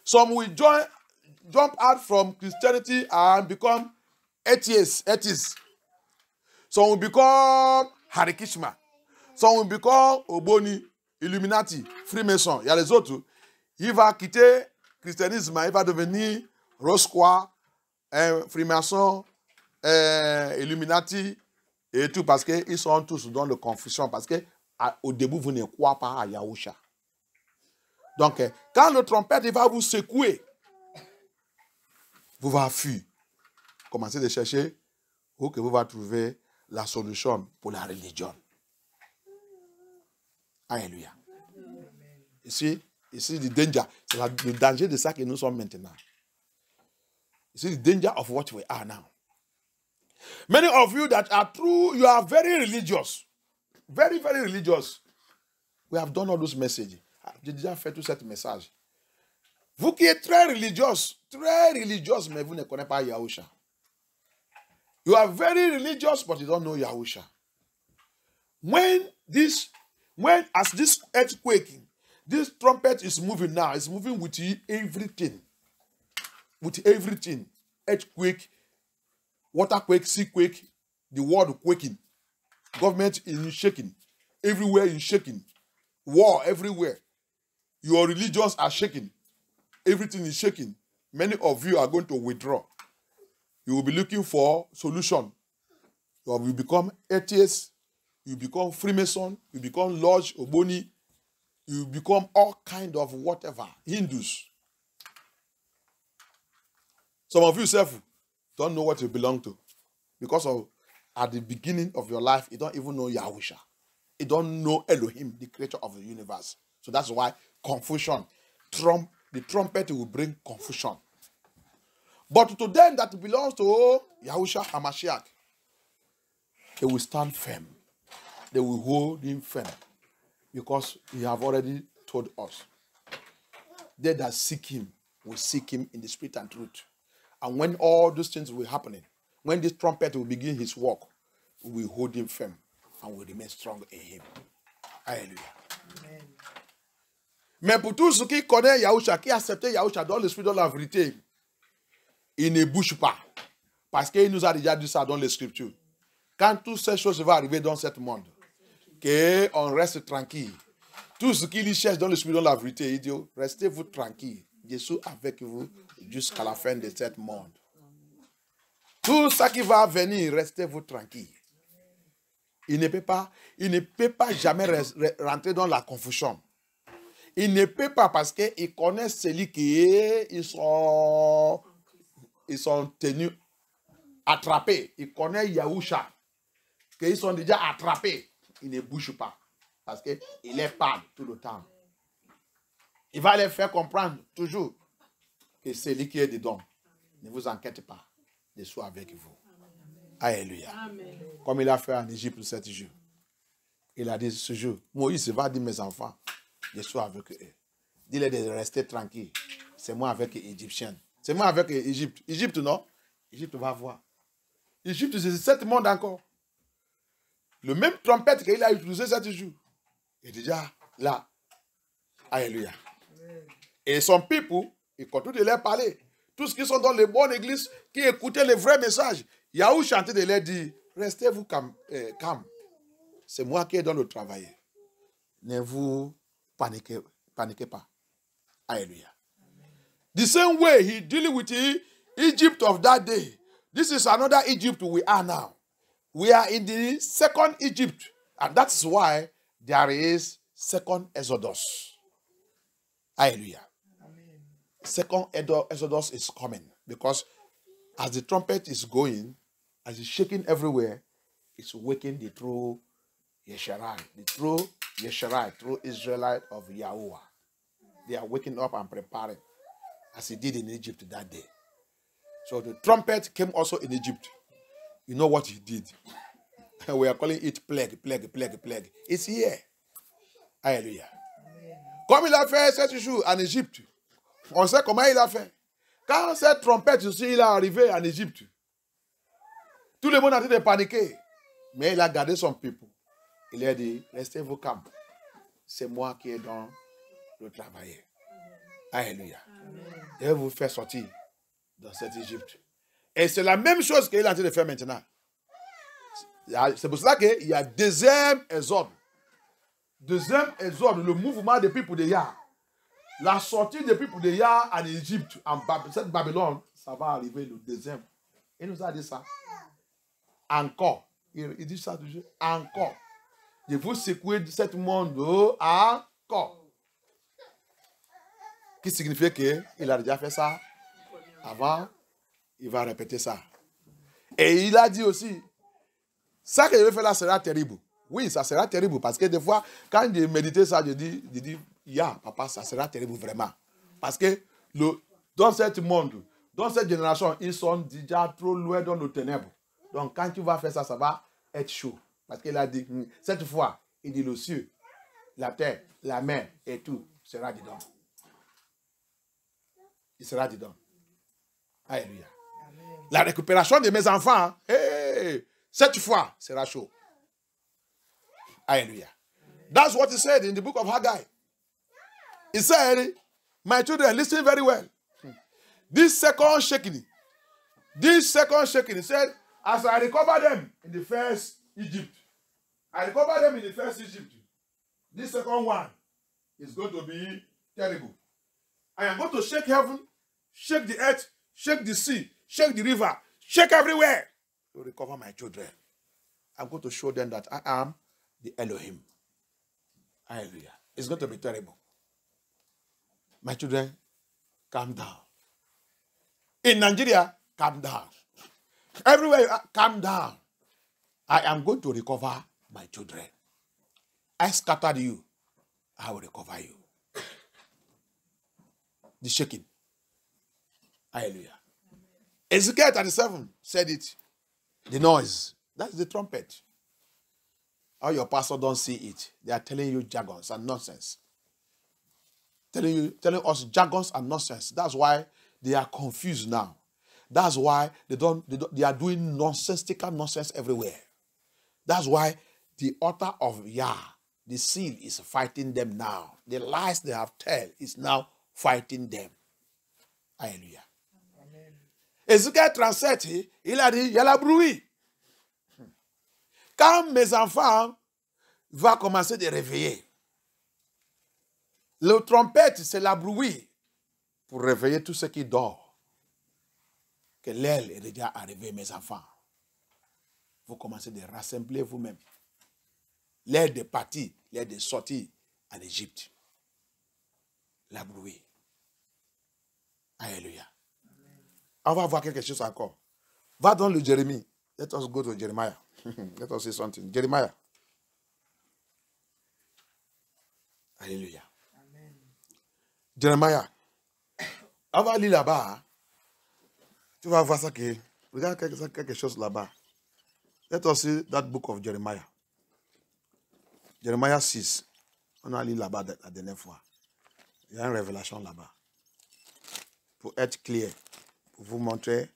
Some will jump out from Christianity and become atheists. Some will become Hare Krishna. Some will become Oboni, Illuminati, Freemason. Il y a les autres. Il va quitter le christianisme, il va devenir Rosquois, Freemason, Illuminati et tout, parce qu'ils sont tous dans la confusion, parce qu'au début, vous ne croyez pas à Yahusha. Donc, quand le trompette il va vous secouer, vous va fuir. Commencez à chercher où que vous va trouver la solution pour la religion. Alléluia. Ici, le danger. C'est le danger de ça que nous sommes maintenant. Ici, the danger of what we are now. Many of you that are true, you are very religious. Very, very religious. We have done all those messages. J'ai déjà fait tout ce message. Vous qui êtes très religious, mais vous ne connaissez pas Yahusha. You are very religious, but you don't know Yahusha. As this earthquake, this trumpet is moving now, it's moving with everything. With everything. Earthquake, waterquake, seaquake, the world quaking. Government is shaking. Everywhere is shaking. War everywhere. Your religions are shaking. Everything is shaking. Many of you are going to withdraw. You will be looking for solution. You will become atheists. You become Freemason. You become Lodge, Oboni. You become all kind of whatever. Hindus. Some of you self don't know what you belong to. Because of at the beginning of your life, you don't even know Yahusha. You don't know Elohim, the creator of the universe. So that's why confusion. The trumpet will bring confusion. But to them that belongs to Yahusha HaMashiach, they will stand firm. They will hold him firm. Because he have already told us. They that seek him will seek him in the spirit and truth. And when all those things will happen, when this trumpet will begin his work, we will hold him firm and will remain strong in him. Alléluia. Amen. Mais pour tous ceux qui connaissent Yahusha, qui acceptent Yahusha dans l'esprit, dans la vérité, ils ne bougent pas. Parce qu'il nous a déjà dit ça dans les Scriptures. Quand toutes ces choses vont arriver dans ce monde, qu'on reste tranquille. Tout ce qu'il cherche dans l'esprit, dans la vérité, il dit, restez-vous tranquille. Jésus avec vous jusqu'à la fin de ce monde. Tout ça qui va venir, restez-vous tranquille. Il ne peut pas jamais rentrer dans la confusion. Il ne peut pas parce qu'il connaît celui qui est, ils sont tenus, attrapés. Il connaît Yahusha, qu'ils sont déjà attrapés. Il ne bouge pas parce qu'il les parle tout le temps. Il va les faire comprendre toujours que celui qui est dedans. Ne vous inquiétez pas, je suis avec vous. Alléluia. Amen. Comme il a fait en Égypte 7 jours. Il a dit ce jour, Moïse va dire mes enfants, je suis avec eux. Dis-les de rester tranquille. C'est moi avec les Égyptiens. C'est moi avec l'Égypte. Égypte, non? Égypte va voir. Égypte, c'est 7 mondes encore. Le même trompette qu'il a utilisé 7 jours. Il est déjà là. Alléluia. Et son peuple, il continue de leur parler. Tous ceux qui sont dans les bonnes églises, qui écoutaient les vrais messages, Yahou chantait de leur dire, restez-vous calme. C'est moi qui ai dans le travail. Ne vous paniquez pas. Alléluia. The same way he dealt with Egypt of that day. This is another Egypt we are now. We are in the second Egypt. And that's why there is second Exodus. Hallelujah. Amen. Second Exodus is coming. Because as the trumpet is going, as it's shaking everywhere, it's waking the true Yesharai. The true Yesharai, true Israelite of Yahuwah. They are waking up and preparing. As he did in Egypt that day. So the trumpet came also in Egypt. You know what he did? We are calling it plague. It's here. Hallelujah. Comme il a fait cette jour en Égypte, on sait comment il a fait. Quand cette trompette aussi, il est arrivé en Égypte, tout le monde a été de paniquer. Mais il a gardé son peuple. Il a dit, restez-vous calme. C'est moi qui ai dans le travail. Alléluia. Je vais vous faire sortir dans cette Égypte. Et c'est la même chose qu'il est en train de faire maintenant. C'est pour cela qu'il y a deuxième exode. Deuxième exode, le mouvement des peuples de Yah. La sortie des peuples de Yah en Égypte, cette Babylone, ça va arriver le deuxième. Il nous a dit ça. Encore. Il dit ça toujours. Encore. Je vous secouer de ce monde encore. Qui signifie qu'il a déjà fait ça avant. Il va répéter ça. Et il a dit aussi, ça que je vais faire là sera terrible. Oui, ça sera terrible parce que des fois, quand je méditais ça, je dis, papa, ça sera terrible vraiment. Parce que dans ce monde, dans cette génération, ils sont déjà trop loin dans nos ténèbres. Donc quand tu vas faire ça, ça va être chaud. Parce qu'il a dit, cette fois, il dit le ciel, la terre, la mer et tout sera dedans. Il sera dedans. Alléluia. La récupération de mes enfants, cette fois, sera chaud. Hallelujah. That's what he said in the book of Haggai. He said, my children, listen very well. This second shaking, he said, as I recover them in the first Egypt, this second one is going to be terrible. I am going to shake heaven, shake the earth, shake the sea, shake the river, shake everywhere to recover my children. I'm going to show them that I am the Elohim. Hallelujah. It's going to be terrible. My children, calm down. In Nigeria, calm down. Everywhere, calm down. I am going to recover my children. I scattered you. I will recover you. The shaking. Hallelujah. Ezekiel 37 said it. The noise. That's the trumpet. All your pastors don't see it. They are telling you jargons and nonsense. Telling us jargons and nonsense. That's why they are confused now. That's why they are doing nonsensical nonsense everywhere. That's why the author of Yah, the seal, is fighting them now. The lies they have told is now fighting them. Alléluia. Ezekiel 37, il a dit, il y a la bruit. Quand mes enfants vont commencer de réveiller, le trompette, c'est la bruit pour réveiller tout ce qui dort. Que l'aile est déjà arrivée, mes enfants. Vous commencez de rassembler vous-même. L'aile de partir, l'aile de sortir en Égypte. La bruit. Alléluia. On va voir quelque chose encore. Va dans le Jérémie. Let us go to Jeremiah. Let us say something. Jeremiah. Alléluia. Amen. Jeremiah. On va lire là-bas. Tu vas voir ça que. Regarde quelque chose là-bas. Let us see that book of Jeremiah. Jeremiah 6. On a lu là-bas la dernière fois. Il y a une révélation là-bas. Pour être clair. Pour vous montrer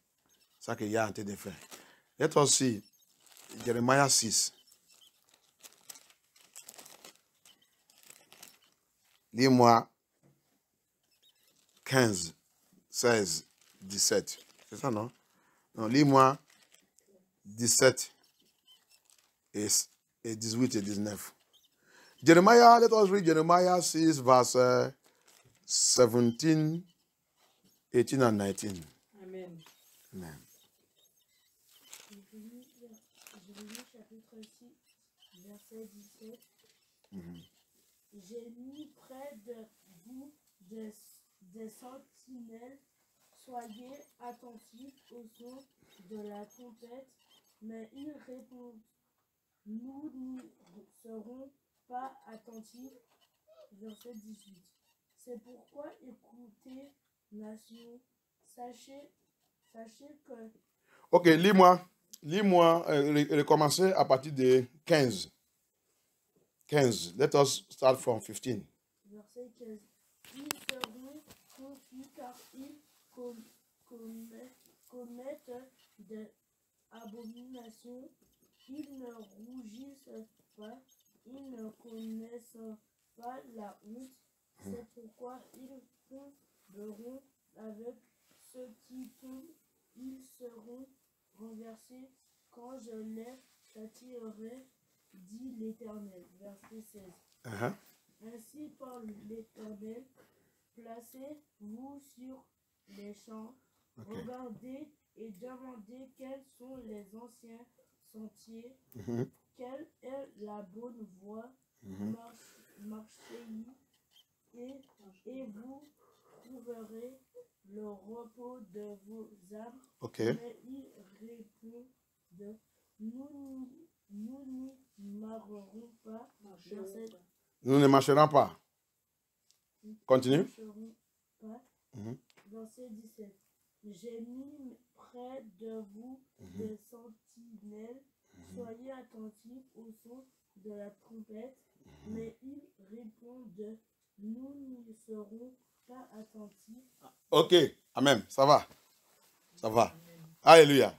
ce qu'il y a en train de faire. Let us see Jeremiah 6. Lis-moi 15, 16, 17. C'est ça, non? Non, lis-moi 17 et 18 et 19. Jeremiah, let us read Jeremiah 6, verse 17, 18 and 19. Amen. Amen. Jérémie chapitre 6, verset 17. J'ai mis près de vous des sentinelles. Soyez attentifs au son de la trompette. Mais ils répondent, nous n'y serons pas attentifs. Verset 18. C'est pourquoi écoutez, nation, sachez que... Ok, lis-moi, recommencer à partir de 15. 15. Let us start from 15. Verset 15. Ils seront confus car ils commettent des abominations. Ils ne rougissent pas. Ils ne connaissent pas la honte. C'est pourquoi ils tomberont avec ceux qui tombent. Ils seront renversés quand je les châtierai, dit l'Éternel. Verset 16. Ainsi parle l'Éternel, placez-vous sur les champs, regardez et demandez quels sont les anciens sentiers. Quelle est la bonne voie? Marchez-y et vous trouverez le repos de vos âmes. Mais il répond nous ne marcherons pas. Nous ne marcherons pas. Continue. Verset 17. J'ai mis près de vous des sentinelles. Soyez attentifs au son de la trompette. Mais ils répondent, nous ne serons pas attentifs. Ok, amen, ça va. Ça va. Alléluia.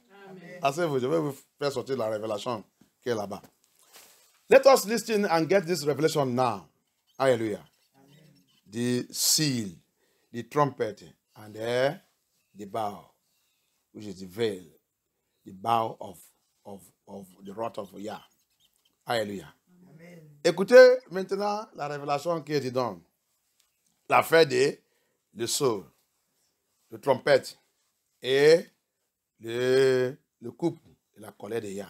Asseyez-vous, je vais vous faire sortir la révélation qui est là-bas. Let us listen and get this revelation now. Hallelujah. The seal, the trumpet, and the bow, which is the veil, the bow of the wrath of Yah. Hallelujah. Amen. Écoutez maintenant la révélation qui est dedans. L'affaire de saut, le trompette et le coupe et la colère de Yah.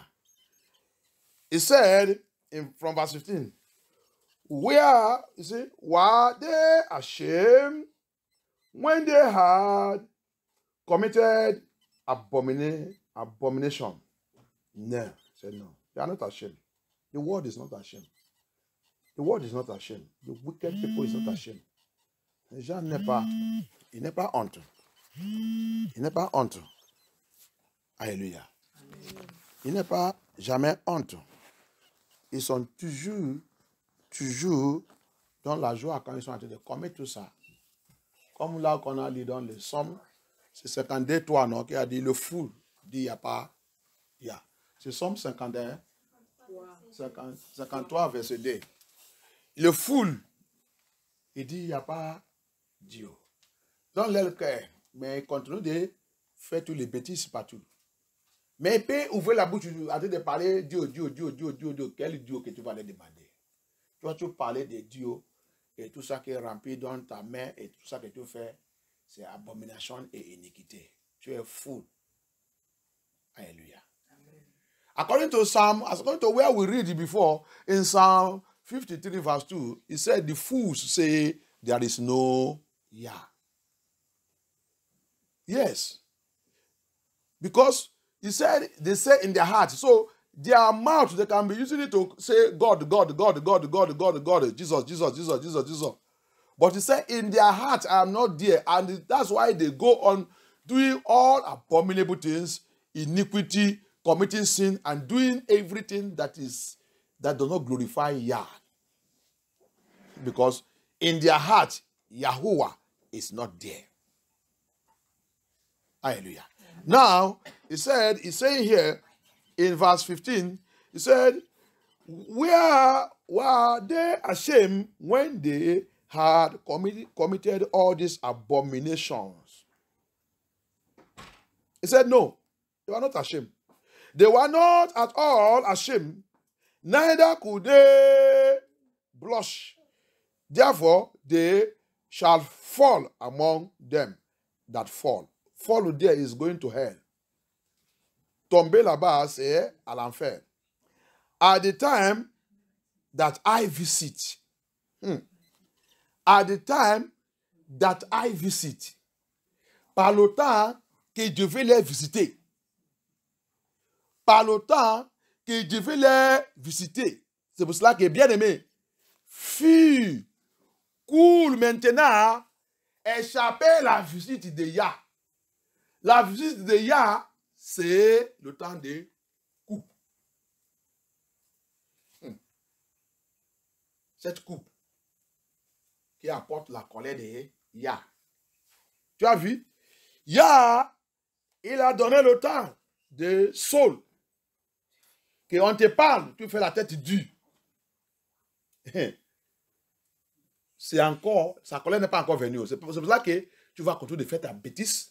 He said from verse 15, were they ashamed when they had committed abomination? No, said no. They are not ashamed. The world is not ashamed. The world is not ashamed. The wicked people is not ashamed. Les gens il n'est pas honte. Il n'est pas honte. Alléluia. Il n'est pas jamais honte. Ils sont toujours dans la joie quand ils sont en train de commettre tout ça. Comme là qu'on a lu dans le Somme, c'est 52, toi, non, qui a dit le fou, dit il n'y a pas, il y a. C'est Somme 51, 53, verset 2. Le fou, il dit il n'y a pas Dieu. Dans leur cœur, mais il continue de faire tous les bêtises partout. Mais il peut ouvrir la bouche, arrêter de parler Dieu. Quel Dieu que tu vas aller demander? Toi, tu parles de Dieu et tout ça qui est rempli dans ta main et tout ça que tu fais, c'est abomination et iniquité. Tu es fou. Alléluia. According to where we read before, in Psalm 53 verse 2, it said the fools say there is no Yah. Yes. Because he said, they say in their heart. So their mouth, they can be using it to say God, Jesus. But he said, in their heart, I am not there. And that's why they go on doing all abominable things, iniquity, committing sin, and doing everything that does not glorify Yah. Because in their heart, Yahuwah is not there. Hallelujah. Now, he's saying here in verse 15, he said, where were they ashamed when they had committed all these abominations? He said, no, they were not ashamed. They were not at all ashamed, neither could they blush. Therefore, they shall fall among them that fall. Fall there is going to hell. Tomber là-bas, c'est à l'enfer. At the time that I visit, at the time that I visit, par le temps que je vais les visiter, par le temps que je vais les visiter. C'est pour cela que, bien aimé, fuis, coule maintenant, échapper la visite de Yah. La visite de Yah, c'est le temps de coupe. Cette coupe qui apporte la colère de Yah. Tu as vu? Yah, il a donné le temps de Saul. Qu'on te parle, tu fais la tête dure. C'est encore, sa colère n'est pas encore venue. C'est pour ça que tu vas continuer de faire ta bêtise.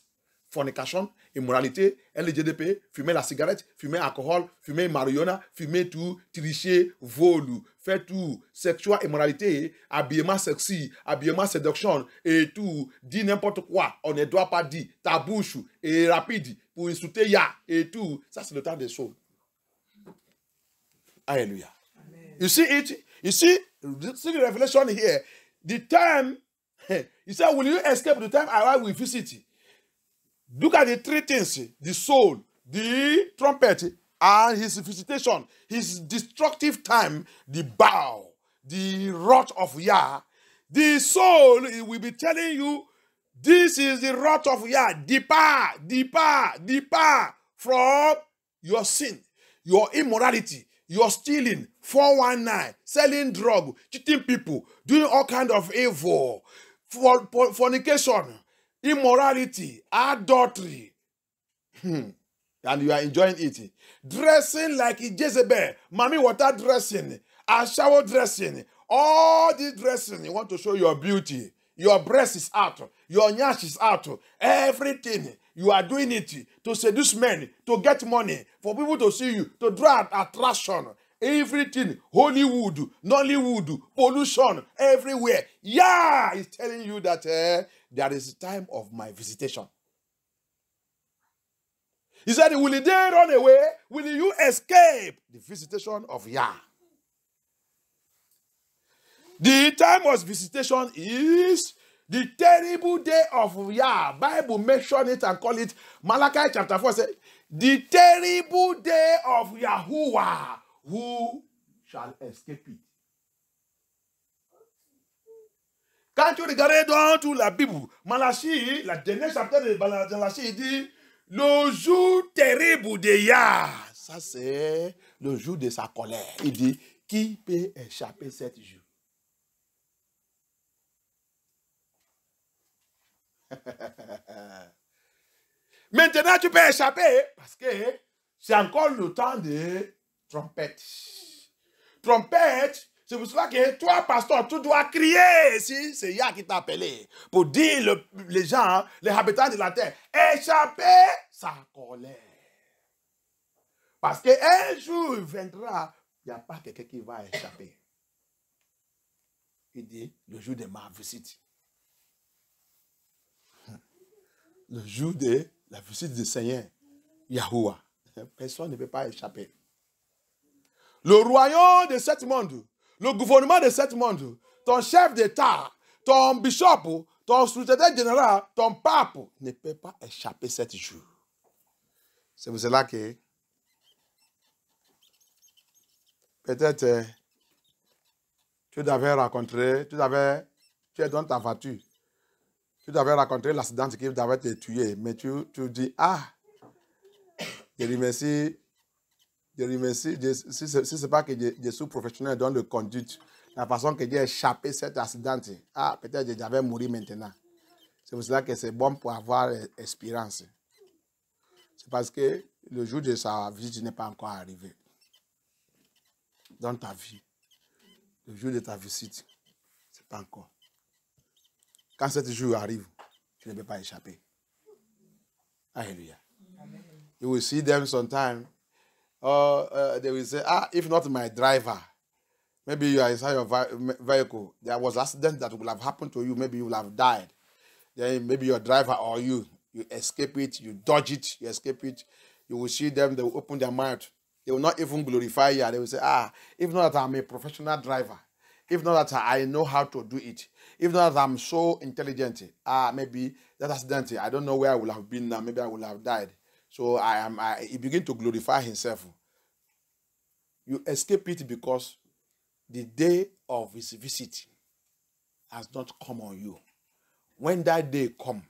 Fornication, immoralité, LGDP, fumer la cigarette, fumer l'alcool, fumer marijuana, fumer tout, tricher, voler, faire tout, sexual immoralité, habillement sexy, habillement séduction et tout, dire n'importe quoi, on ne doit pas dire, ta bouche est rapide pour insulter Yah et tout. Ça, c'est le temps des sauts. Hallelujah. Amen. You see it? You see the revelation here. The time, he said, will you escape the time I will visit? Look at the three things: the soul, the trumpet, and his visitation, his destructive time, the bow, the wrath of Yah. The soul will be telling you, this is the wrath of Yah. Depart, depart, depart from your sin, your immorality, your stealing, 419, selling drug, cheating people, doing all kind of evil, fornication, immorality, adultery. And you are enjoying it. Dressing like Jezebel, mommy water dressing, and shower dressing. All this dressing, you want to show your beauty. Your breast is out. Your nyash is out. Everything. You are doing it to seduce men, to get money, for people to see you, to draw attraction. Everything. Hollywood, Nollywood, pollution, everywhere. Yeah, it's telling you that there is a time of my visitation. He said, will they run away? Will you escape the visitation of Yah? The time of visitation is the terrible day of Yah. Bible mention it and call it, Malachi chapter 4 says, the terrible day of Yahuwah. Who shall escape it? Quand tu regardes dans la Bible, Malachi, la dernière chapitre de Malachi, il dit, le jour terrible de Yah, ça c'est le jour de sa colère. Il dit, qui peut échapper cet jour? Maintenant, tu peux échapper parce que c'est encore le temps de trompette. Trompette, c'est pour cela que toi, pasteur, tu dois crier si c'est Yah qui t'a appelé pour dire les gens, les habitants de la terre, échapper sa colère. Parce qu'un jour il viendra, il n'y a pas quelqu'un qui va échapper. Il dit, le jour de ma visite. Le jour de la visite du Seigneur, Yahuwah. Personne ne peut pas échapper. Le royaume de ce monde, le gouvernement de ce monde, ton chef d'État, ton bishop, ton secrétaire général, ton pape ne peut pas échapper cet jour. C'est pour cela que peut-être tu devais rencontrer, tu es dans ta voiture. Tu devais rencontrer l'accident qui devait te tuer, mais tu dis, ah, je remercie, si ce n'est pas que je suis professionnel dans le conduite, la façon que j'ai échappé cet accident, ah, peut-être que j'avais mouru maintenant. C'est pour cela que c'est bon pour avoir espérance. C'est parce que le jour de sa visite n'est pas encore arrivé. Dans ta vie, le jour de ta visite, ce n'est pas encore. Quand ce jour arrive, tu ne peux pas échapper. Alléluia. You will see them sometime. They will say, if not my driver, maybe you are inside your vehicle. There was an accident that would have happened to you. Maybe you will have died. Then maybe your driver or you escape it, you dodge it, you escape it. You will see them, they will open their mouth. They will not even glorify you. They will say, if not that I'm a professional driver, if not that I know how to do it, if not that I'm so intelligent, maybe that accident, I don't know where I would have been now. Maybe I would have died. So he begin to glorify himself. You escape it because the day of his visit has not come on you. When that day come,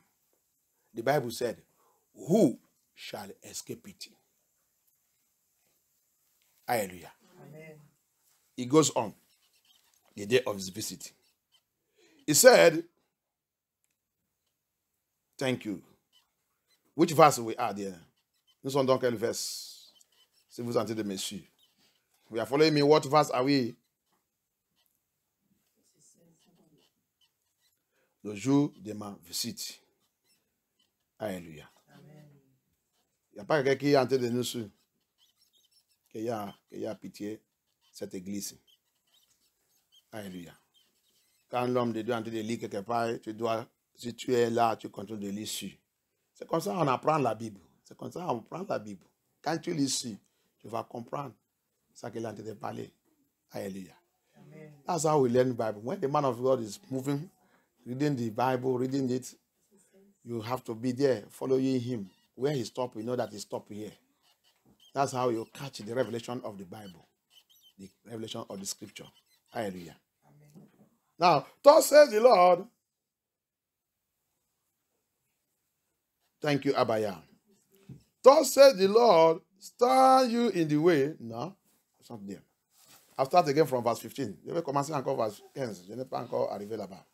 the Bible said, who shall escape it? Hallelujah. Amen. He goes on. The day of his visit. He said, thank you. Which verse we are there? Nous sommes dans quel verse? Si vous entendez, messieurs. We are following me. What verse are we? Le jour de ma visite. Alléluia. Il n'y a pas quelqu'un qui est en train de nous suivre. Qu'il y a pitié cette église. Alléluia. Quand l'homme de Dieu est en train de lire quelque part, si tu es là, tu continues de lire sur. C'est comme ça qu'on apprend la Bible. C'est comme ça qu'on apprend la Bible. Quand tu lis sur, tu vas comprendre. Ça qu'il est en train de parler. Hallelujah. That's how we learn the Bible. When the man of God is moving, reading the Bible, reading it, you have to be there, following him. Where he stops, you know that he stopped here. That's how you catch the revelation of the Bible, the revelation of the scripture. Hallelujah. Amen. Now, thus says the Lord. Thank you, Abaya. Thus says the Lord, stand you in the way. No, it's not there. I'll start again from verse 15. Je vais commencer encore verse 15. Je n'ai pas encore arrivé là-bas.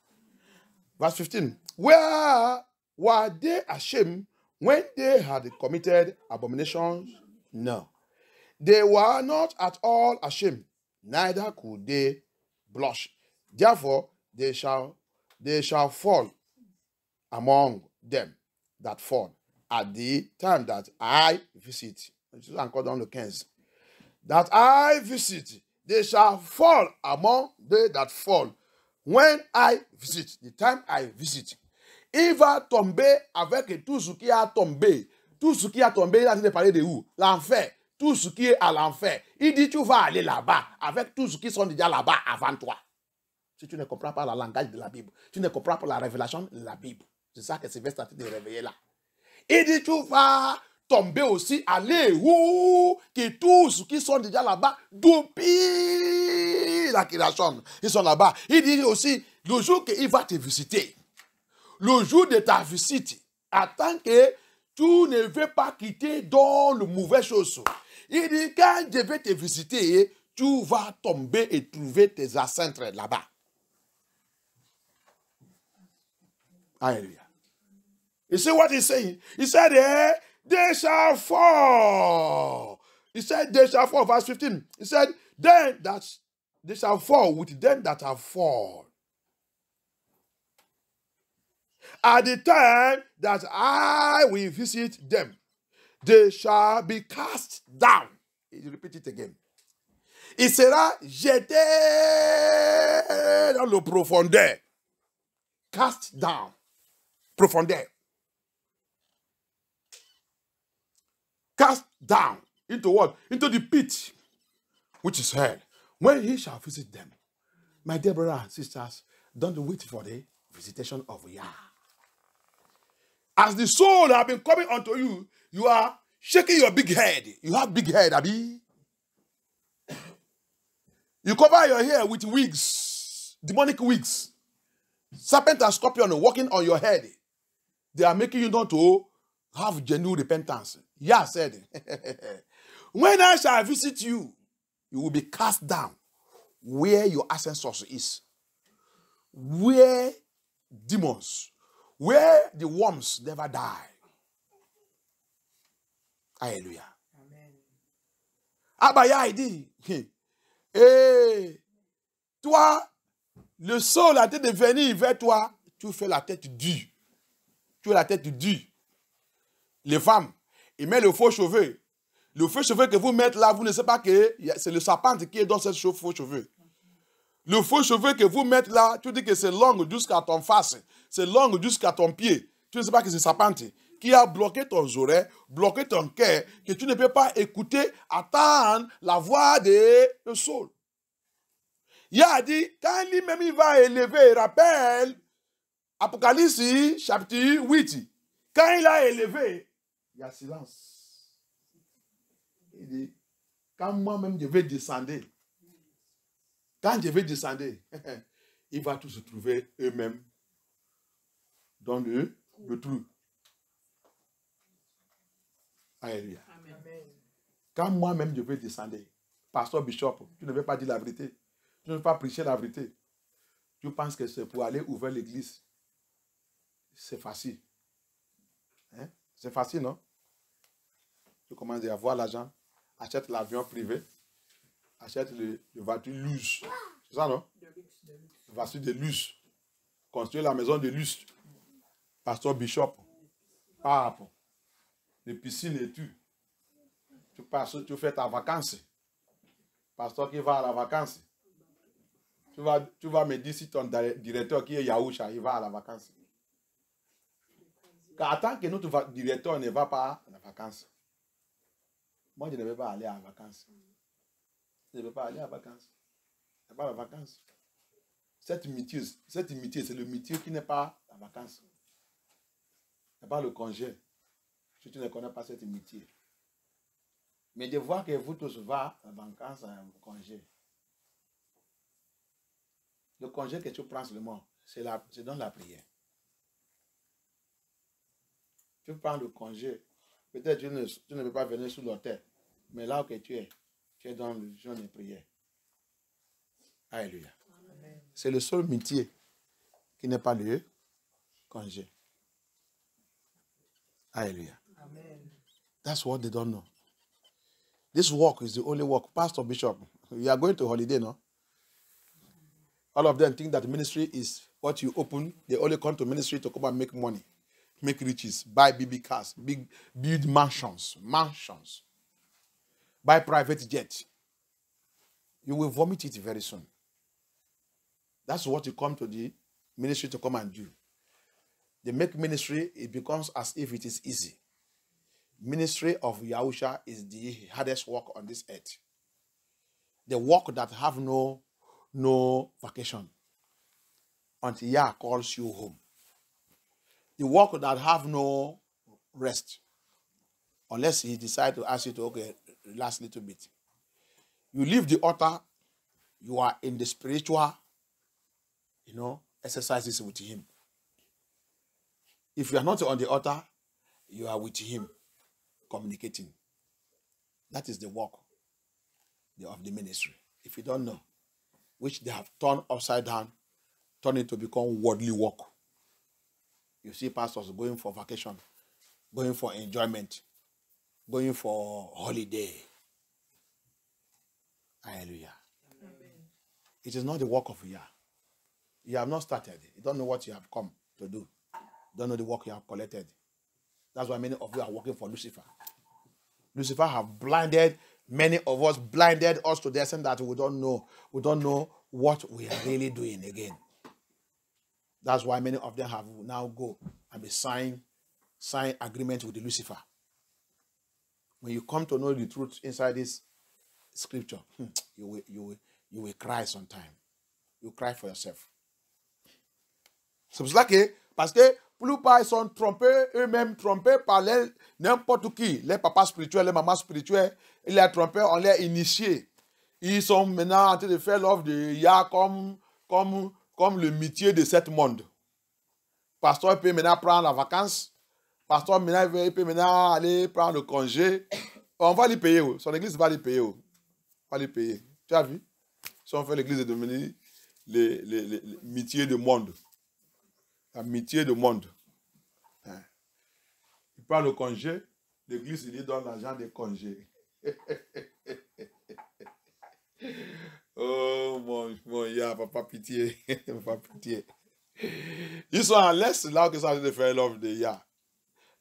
Verse 15. Where were they ashamed when they had committed abominations? No. They were not at all ashamed, neither could they blush. Therefore, they shall fall among them that fall at the time that I visit. Encore dans le 15. That I visit, they shall fall among they that fall. When I visit, the time I visit, il va tomber avec tout ce qui a tombé. Tout ce qui a tombé, il a de parler de où? L'enfer. Tout ce qui est à l'enfer. Il dit, tu vas aller là-bas avec tout ce qui sont déjà là-bas avant toi. Si tu ne comprends pas le langage de la Bible, tu ne comprends pas la révélation de la Bible. C'est ça que Sylvestre a de réveiller là. Il dit, tu vas tomber aussi, aller où? Que tous ceux qui sont déjà là-bas, depuis la création, ils sont là-bas. Il dit aussi, le jour qu'il va te visiter, le jour de ta visite, attends que tu ne veux pas quitter dans le mauvais chose. Il dit, quand je vais te visiter, tu vas tomber et trouver tes ancêtres là-bas. Hallelujah. You see what he's saying? He said, they shall fall. He said, they shall fall. Verse 15. He said, then that they shall fall with them that have fallen. At the time that I will visit them, they shall be cast down. He repeat it again. Il sera jeté dans le profondeur. Cast down. Profondeur. Cast down. Into what? Into the pit, which is hell. When he shall visit them. My dear brothers and sisters, don't wait for the visitation of Yah. As the soul have been coming unto you, you are shaking your big head. You have big head, Abi. You cover your hair with wigs, demonic wigs. Serpent and scorpion walking on your head. They are making you not to have genuine repentance. Yah said, when I shall visit you, you will be cast down where your ancestors is. Where demons, where the worms never die. Hallelujah. Amen. Abaya, il dit, toi, le sol a été de venir vers toi, tu fais la tête dure. Tu as la tête dure. Les femmes, ils mettent le faux cheveu. Le faux cheveu que vous mettez là, vous ne savez pas que c'est le serpent qui est dans ce faux cheveu. Le faux cheveu que vous mettez là, tu dis que c'est long jusqu'à ton face, c'est long jusqu'à ton pied. Tu ne sais pas que c'est serpent qui a bloqué ton oreille, bloqué ton cœur, que tu ne peux pas écouter, attendre la voix de le sol. Il a dit, quand lui-même il va élever, rappelle, Apocalypse chapitre 8, quand il a élevé, il y a silence. Il dit, quand moi-même je vais descendre, quand je vais descendre, il va tous se trouver eux-mêmes dans le trou. Alléluia. Quand moi-même je vais descendre, pasteur Bishop, tu ne veux pas dire la vérité. Tu ne veux pas prêcher la vérité. Tu penses que c'est pour aller ouvrir l'église. C'est facile. Hein? C'est facile, non? Tu commences à avoir l'argent, achète l'avion privé, achète le voiture luxe. C'est ça, non? Voiture de luxe. Construire la maison de luxe. Pasteur Bishop. Pape. Les piscines et tout. Tu fais ta vacance. Pasteur qui va à la vacance. Tu vas me dire si ton directeur qui est Yaoucha, il va à la vacance. Car attends que notre directeur ne va pas à la vacance. Moi, je ne vais pas aller à la vacance. tu ne peux pas aller en vacances. Tu n'as pas de vacances. Cette amitié, c'est le métier qui n'est pas en vacances. Tu n'as pas le congé. Si tu ne connais pas cette amitié. Mais de voir que vous tous va en vacances, en congé. Le congé que tu prends seulement, c'est dans la prière. Tu prends le congé. Peut-être tu ne peux pas venir sous l'autel. Mais là où tu es dans le jeûne de prière. Alléluia. C'est le seul métier qui n'est pas le congé. Alléluia. That's what they don't know. This work is the only work. Pastor, Bishop, you are going to holiday, no? All of them think that ministry is what you open. They only come to ministry to come and make money, make riches, buy BB cars, build mansions, buy private jets. You will vomit it very soon. That's what you come to the ministry to come and do. They make ministry, it becomes as if it is easy. Ministry of Yahusha is the hardest work on this earth. The work that have no vacation until Yah calls you home. The work that have no rest unless he decides to ask you to, okay, relax a little bit. You leave the altar, you are in the spiritual, exercises with him. If you are not on the altar, you are with him, communicating. That is the work of the ministry. If you don't know, which they have turned upside down, turn it to become worldly work. You see pastors going for vacation, going for enjoyment, going for holiday. Hallelujah. Amen. It is not the work of Yah. You have not started. You don't know what you have come to do. You don't know the work you have collected. That's why many of you are working for Lucifer. Lucifer have blinded many of us, blinded us to the extent that we don't know what we are really doing again. That's why many of them have now go and be sign agreement with the Lucifer. When you come to know the truth inside this scripture, you will cry sometime. You cry for yourself. C'est pour cela que, parce que pour nous pas, ils sont trompés, eux-mêmes trompés par n'importe qui, les papas spirituels, les mamans spirituelles, ils les trompés, on les initiés. Ils sont maintenant en train de faire l'œuvre de Yah comme le métier de ce monde. Pasteur peut maintenant prendre la vacance. Pasteur maintenant peut maintenant aller prendre le congé. On va lui payer. Son église va lui payer. On va lui payer. Tu as vu? Si on fait l'église de devenir le métier du monde. La métier du monde. Il prend le congé. L'église lui donne l'argent des congés. Oh mon Yah, papa pitié. Papa pitié. Ils sont à l'est, là où ils sont en train de faire l'œuvre de Yah.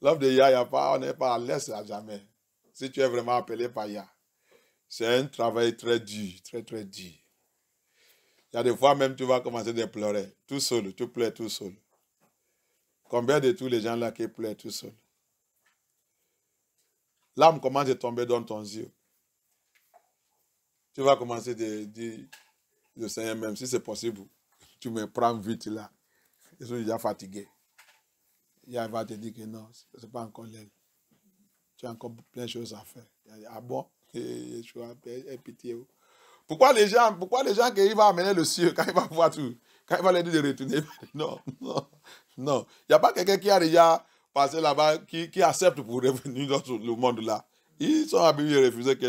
L'œuvre de Yah, on n'est pas à l'est à jamais. Si tu es vraiment appelé par Yah. C'est un travail très dur, très très dur. Il y a des fois même tu vas commencer à pleurer. Tout seul, tu pleures tout seul. Combien de tous les gens là qui pleurent tout seul? L'âme commence à tomber dans ton yeux. Tu vas commencer à dire, le Seigneur, même si c'est possible, tu me prends vite là. Ils sont déjà fatigués. Il va te dire que non, ce n'est pas encore l'aile. Tu as encore plein de choses à faire. Ah bon? Et pitié. Pourquoi les gens qui vont amener le ciel quand il va voir tout, quand il va leur dire de retourner? Non. Il n'y a pas quelqu'un qui a déjà passé là-bas qui accepte pour revenir dans le monde là. Ils sont habitués à refuser que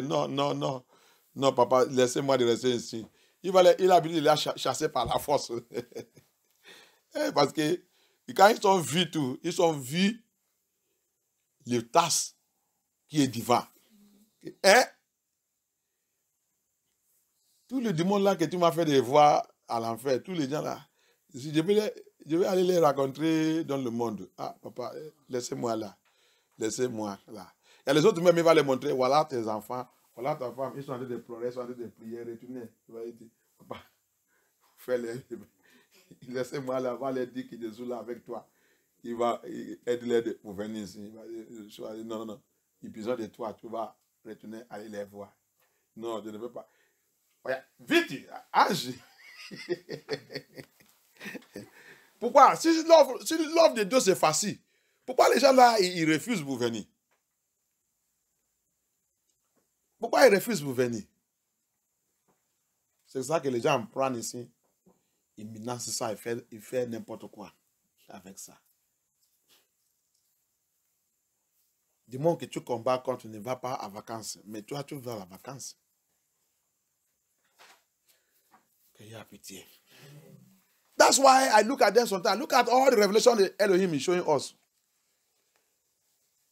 non, papa, laissez-moi de rester ici. Il a habitué de les chasser par la force. Parce que quand ils sont vus tout, ils sont vus le tasse qui est divin. Tous les démons là que tu m'as fait de voir à l'enfer, tous les gens là, je vais aller les rencontrer dans le monde. Ah, papa, laissez-moi là. Laissez-moi là. Il y a les autres même, il va les montrer. Voilà tes enfants, voilà ta femme. Ils sont en train de pleurer, ils sont en train de prier, retournez. Il va dire, papa, fais-les. Laissez-moi là, va les dire qu'il est là avec toi. Il va aider pour venir ici. Il va dire, non. Ils ont besoin de toi, tu vas retourner aller les voir. Non, je ne veux pas. Vite, âge. Pourquoi? Si l'offre de Dieu c'est facile, pourquoi les gens là, ils refusent pour venir? Pourquoi ils refusent pour venir? C'est ça que les gens prennent ici. Ils menacent ça, ils font n'importe quoi avec ça. Dis-moi que tu combats quand tu ne vas pas à vacances, mais toi, tu vas à la vacances. Qu'il y a pitié. That's why I look at them sometimes. Look at all the revelation that Elohim is showing us.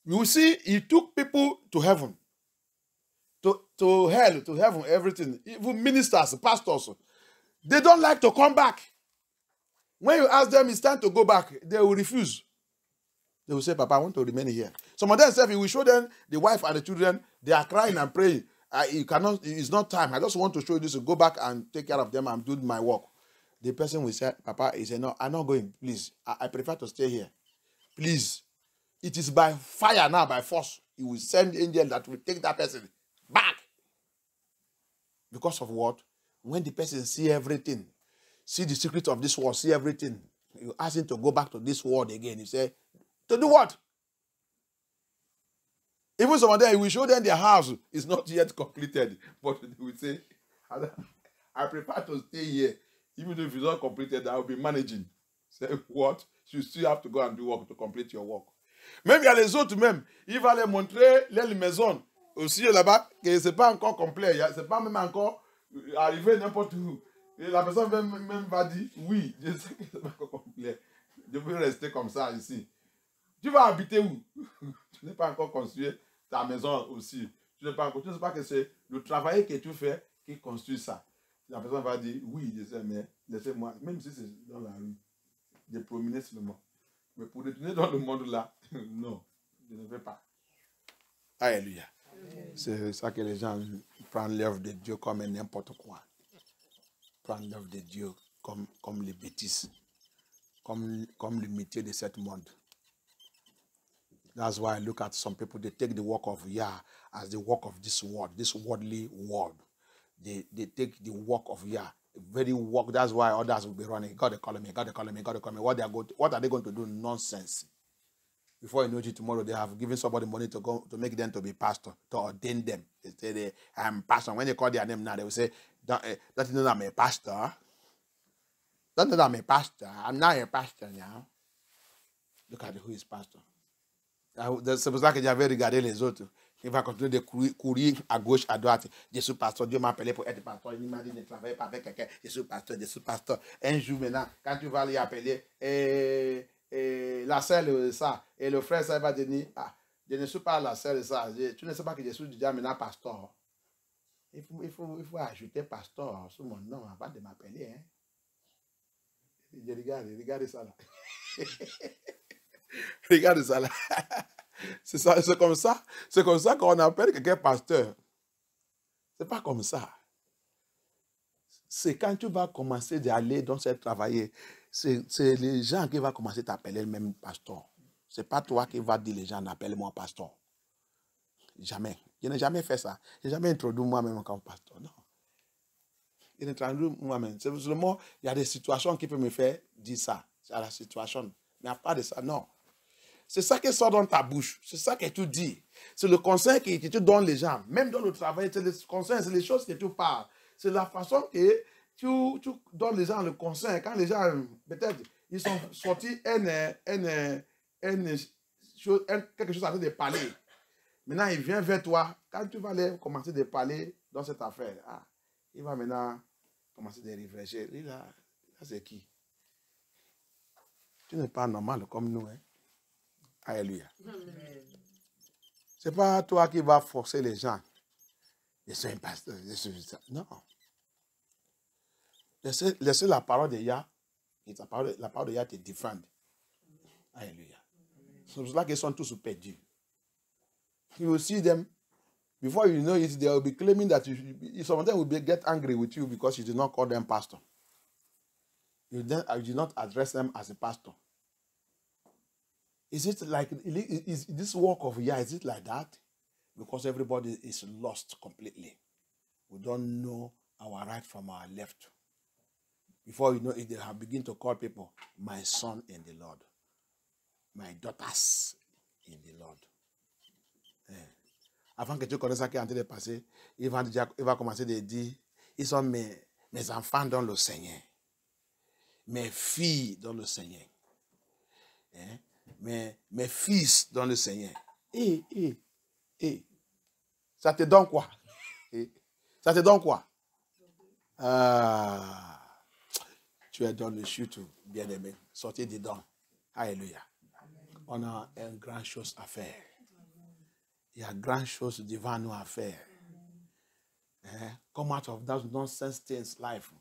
You see, he took people to heaven, to hell, to heaven, everything. Even ministers, pastors, they don't like to come back. When you ask them it's time to go back, they will refuse. They will say, Papa, I want to remain here. Some of them say, we will show them the wife and the children, they are crying and praying. It's not time. I just want to show you this, to go back and take care of them and do my work. The person will say, Papa, he said, no, I'm not going, please. I prefer to stay here. Please. It is by fire now, by force. He will send angel that will take that person back. Because of what? When the person see everything, see the secret of this world, see everything, you ask him to go back to this world again. He say, to do what? Even some of them, we show them their house is not yet completed. But they will say, I prefer to stay here. Even if it's not completed, I will be managing. Say, what? You still have to go and do work to complete your work. Même il y a les autres même. Ils vont les montrer les maisons aussi là-bas, que ce n'est pas encore complet. Ce n'est pas même encore arrivé n'importe où. Et la personne même va dire, oui, je sais que ce n'est pas encore complet. Je veux rester comme ça ici. Tu vas habiter où? Tu n'es pas encore construit ta maison aussi. Tu ne sais pas que c'est le travail que tu fais qui construit ça. La personne va dire, oui, je sais, mais laissez-moi, même si c'est dans la rue, de promener seulement. Mais pour retourner dans le monde là, non, je ne veux pas. Alléluia. C'est ça que les gens prennent l'œuvre de Dieu comme n'importe quoi. Prennent l'œuvre de Dieu comme les bêtises, comme le métier de ce monde. That's why I look at some people, they take the work of Yah as the work of this world, this worldly world. They take the work of Yah, very work. That's why others will be running. God, they call me, God, they call me, God, they call me. What are they going to do? Nonsense. Before you know it, tomorrow they have given somebody money to go to make them to be pastor, to ordain them. They say I'm pastor. When they call their name now, they will say, don't you know that I'm a pastor? Don't you know that I'm a pastor? I'm not a pastor now. Look at who is pastor. C'est pour ça que j'avais regardé les autres. Il va continuer de courir à gauche, à droite. Je suis pasteur, Dieu m'a appelé pour être pasteur. Il m'a dit ne travaille pas avec quelqu'un. Je suis pasteur. Un jour maintenant, quand tu vas lui appeler, la sœur, ça, et le frère, ça va dire, ah, je ne suis pas la sœur, ça. Tu ne sais pas que je suis déjà maintenant pasteur. Il faut ajouter pasteur sur mon nom avant de m'appeler. Hein. Regarde ça là. Regarde ça là. C'est comme ça. C'est comme ça qu'on appelle quelqu'un pasteur. C'est pas comme ça. C'est quand tu vas commencer d'aller dans ce travail, c'est les gens qui vont commencer à t'appeler même pasteur. C'est pas toi qui vas dire les gens appelle-moi pasteur. Jamais. Je n'ai jamais fait ça. Je n'ai jamais introduit moi-même comme pasteur. Non. Je n'ai introduit moi-même. C'est seulement, il y a des situations qui peuvent me faire dire ça. C'est à la situation. Mais à part de ça, non. C'est ça qui sort dans ta bouche. C'est ça que tu dis. C'est le conseil que tu donnes les gens. Même dans le travail, c'est le conseil, c'est les choses que tu parles. C'est la façon que tu donnes les gens le conseil. Quand les gens, peut-être, ils sont sortis quelque chose à de parler. Maintenant, il vient vers toi. Quand tu vas aller commencer de parler dans cette affaire, il va maintenant commencer de réfléchir. Là c'est qui? Tu n'es pas normal comme nous. Hein? Alléluia. Ce n'est pas toi qui vas forcer les gens. Je suis un pasteur. Non. Laissez la parole de Yah. La parole de Yah te défend. Alléluia. C'est pour cela qu'ils sont tous perdus. You will see them. Before you know it, they will be claiming that some of them will get angry with you because you did not call them pastor. You did not address them as a pastor. Is it like, is this work of Yah, is it like that? Because everybody is lost completely. We don't know our right from our left. Before you know it, they have begun to call people, my son in the Lord, my daughters in the Lord. Avant que tu connaisses ça qui est en train de passer, il va commencer à dire, ils sont mes enfants dans le Seigneur, mes filles dans le Seigneur, mes fils dans le Seigneur. Ça te donne quoi? Ça te donne quoi? Tu es dans le chute, bien-aimé. Sortez dedans. Alléluia. On a une grande chose à faire. Il y a grande chose devant nous à faire. Come out of those nonsense things, life.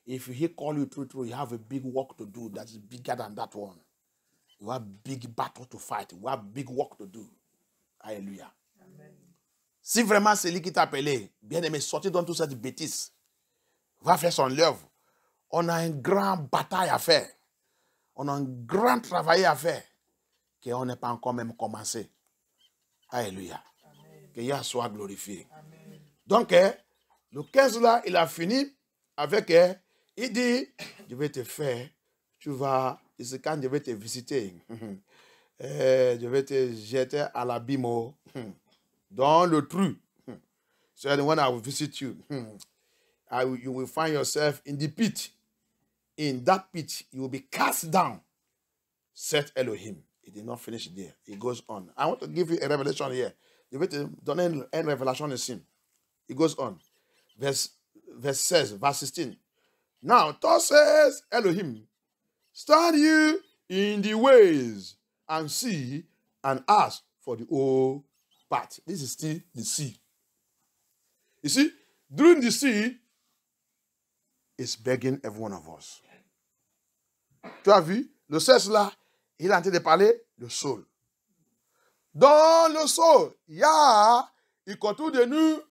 If he call you through, you have a big work to do that is bigger than that one. You have big battle to fight. You have big work to do. Alléluia. Si vraiment c'est lui qui t'a appelé, bien-aimé, sortez dans toute cette bêtise. Va faire son œuvre. On a une grande bataille à faire. On a un grand travail à faire. Qu'on n'est pas encore même commencé. Alléluia. Que Yahweh soit glorifié. Amen. Donc, le 15 là, il a fini avec, il dit, je vais te faire, tu vas, c'est quand je vais te visiter. Je vais te jeter à l'abîme, dans le trou. So when I will visit you, you will find yourself in the pit. In that pit, you will be cast down, said Elohim. He did not finish there. He goes on. I want to give you a revelation here. Je vais te donner une révélation ici. He goes on. Verse 16. Now, thus says Elohim, stand you in the ways and see and ask for the old path. This is still the sea. You see, during the sea, it's begging every one of us. Tu as vu, le 16 là, il est en train de parler le sol. Dans le sol, il continue de nous